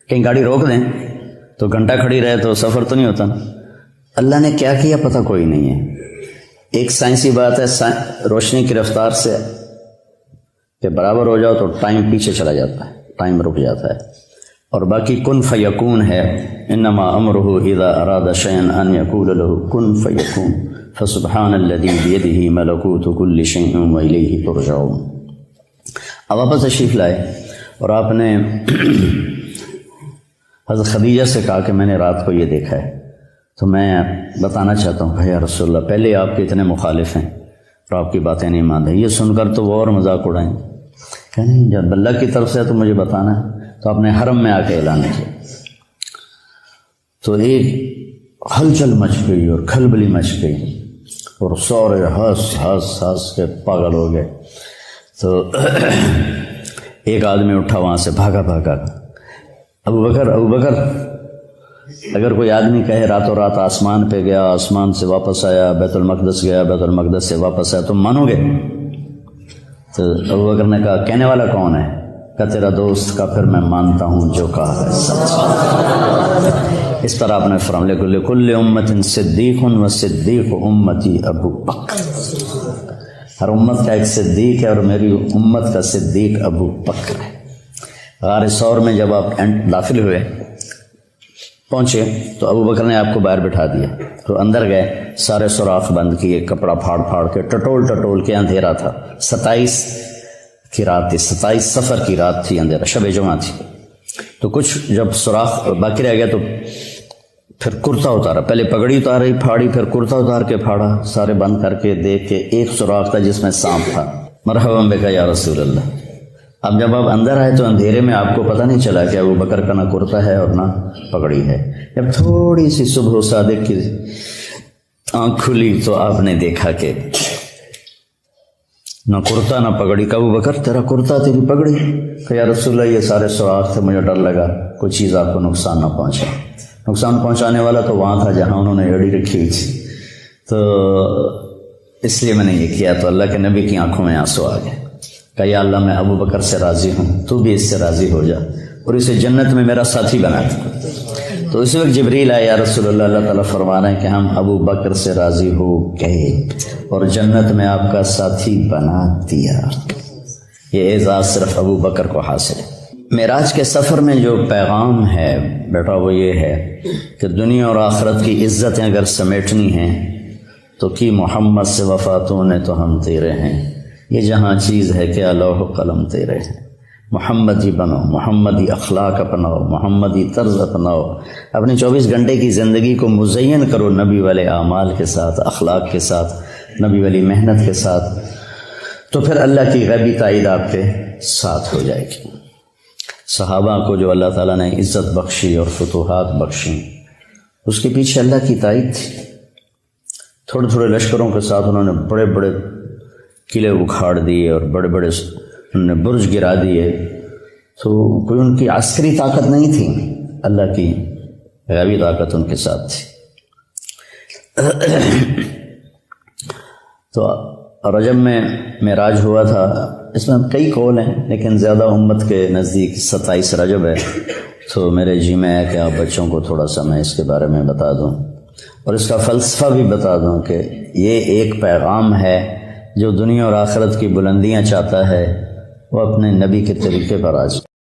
[SPEAKER 2] کہیں گاڑی روک دیں تو گھنٹہ کھڑی رہے تو سفر تو نہیں ہوتا نا. اللہ نے کیا کیا پتہ کوئی نہیں ہے. ایک سائنسی بات ہے، روشنی کی رفتار سے کہ برابر ہو جاؤ تو ٹائم پیچھے چلا جاتا ہے، ٹائم رک جاتا ہے. اور باقی کن فیکون ہے، انما امرہ اذا اراد شیئا ان یقول له کن فیکون فسبحان الذی بیدہ ملکوت کل شیء والیہ ترجعون. اب واپس تشریف لائے اور آپ نے حضرت خدیجہ سے کہا کہ میں نے رات کو یہ دیکھا ہے، تو میں بتانا چاہتا ہوں کہ یا رسول اللہ، پہلے آپ کے اتنے مخالف ہیں اور آپ کی باتیں نہیں مانتے. یہ سن کر تو وہ اور مذاق اڑائیں. کہ نہیں، جب اللہ کی طرف سے تو مجھے بتانا ہے. تو آپ نے حرم میں آ کے اعلان کیا تو ایک ہلچل مچ گئی اور کھلبلی مچ گئی اور سورے ہنس کے پاگل ہو گئے. تو ایک آدمی اٹھا وہاں سے، بھاگا، ابو بکر. اگر کوئی آدمی کہے راتوں رات آسمان پہ گیا، آسمان سے واپس آیا، بیت المقدس گیا، بیت المقدس سے واپس آیا، تم مانو گے؟ تو ابو بکر نے کہا کہنے والا کون ہے؟ کہ تیرا دوست. کا پھر میں مانتا ہوں جو کہا ہے سچ. اس پر آپ نے فرمایا لکل امت صدیق و صدیق امتی ابو بکر. ہر امت کا ایک صدیق ہے اور میری امت کا صدیق ابو بکر ہے. غار ثور میں جب آپ داخل ہوئے، پہنچے تو ابو بکر نے آپ کو باہر بٹھا دیا. تو اندر گئے، سارے سوراخ بند کیے، کپڑا پھاڑ کے ٹٹول کے، اندھیرا تھا. 27 کی رات تھی، 27 سفر کی رات تھی، اندھیرا، شب جمعہ تھی. تو کچھ جب سوراخ باقی رہ گیا تو پھر کرتا اتارا، پہلے پگڑی اتاری پھاڑی، پھر کرتا اتار کے پھاڑا، سارے بند کر کے دیکھ کے ایک سوراخ تھا جس میں سانپ تھا. مرحبا بک یا رسول اللہ. اب جب آپ اندر آئے تو اندھیرے میں آپ کو پتہ نہیں چلا کہ ابو بکر کا نہ کرتا ہے اور نہ پگڑی ہے. جب تھوڑی سی صبح صادق کی آنکھ کھلی تو آپ نے دیکھا کہ نہ کرتا نہ پگڑی. کا ابو بکر تیرا کرتا تیری پگڑی؟ کہ یا رسول اللہ یہ سارے سوراخ تھے، مجھے ڈر لگا کوئی چیز آپ کو نقصان نہ پہنچے. نقصان پہنچانے والا تو وہاں تھا جہاں انہوں نے ایڑی رکھی ہوئی تھی، تو اس لیے میں نے یہ کیا. تو اللہ کے نبی کی آنکھوں میں آنسو آ گئے. کہ یا اللہ میں ابو بکر سے راضی ہوں، تو بھی اس سے راضی ہو جا اور اسے جنت میں میرا ساتھی بنا دے. تو اس وقت جبریل آیا، یا رسول اللہ، اللہ تعالیٰ فرما رہے ہیں کہ ہم ابو بکر سے راضی ہو گئے اور جنت میں آپ کا ساتھی بنا دیا. یہ اعزاز صرف ابو بکر کو حاصل ہے. معراج کے سفر میں جو پیغام ہے بیٹا وہ یہ ہے کہ دنیا اور آخرت کی عزتیں اگر سمیٹنی ہیں تو کی محمد سے وفاتوں نے تو ہم تیرے ہیں. یہ جہاں چیز ہے کہ لوح و قلم تیرے ہیں. محمدی بنو، محمدی اخلاق اپناؤ، محمدی طرز اپناؤ. اپنی 24 گھنٹے کی زندگی کو مزین کرو نبی والے اعمال کے ساتھ، اخلاق کے ساتھ، نبی والی محنت کے ساتھ. تو پھر اللہ کی غیبی تائید آپ کے ساتھ ہو جائے گی. صحابہ کو جو اللہ تعالیٰ نے عزت بخشی اور فتوحات بخشی، اس کے پیچھے اللہ کی تائید تھی۔ تھوڑے تھوڑے لشکروں کے ساتھ انہوں نے بڑے بڑے قلعے اکھاڑ دیے اور بڑے بڑے انہوں نے برج گرا دیے، تو کوئی ان کی عسکری طاقت نہیں تھی، اللہ کی غیبی طاقت ان کے ساتھ تھی۔ تو رجب میں معراج ہوا تھا، اس میں کئی قول ہیں لیکن زیادہ امت کے نزدیک 27 رجب ہے، تو میرے جی میں ہے کہ آپ بچوں کو تھوڑا سا میں اس کے بارے میں بتا دوں اور اس کا فلسفہ بھی بتا دوں کہ یہ ایک پیغام ہے جو دنیا اور آخرت کی بلندیاں چاہتا ہے، وہ اپنے نبی کے طریقے پر آج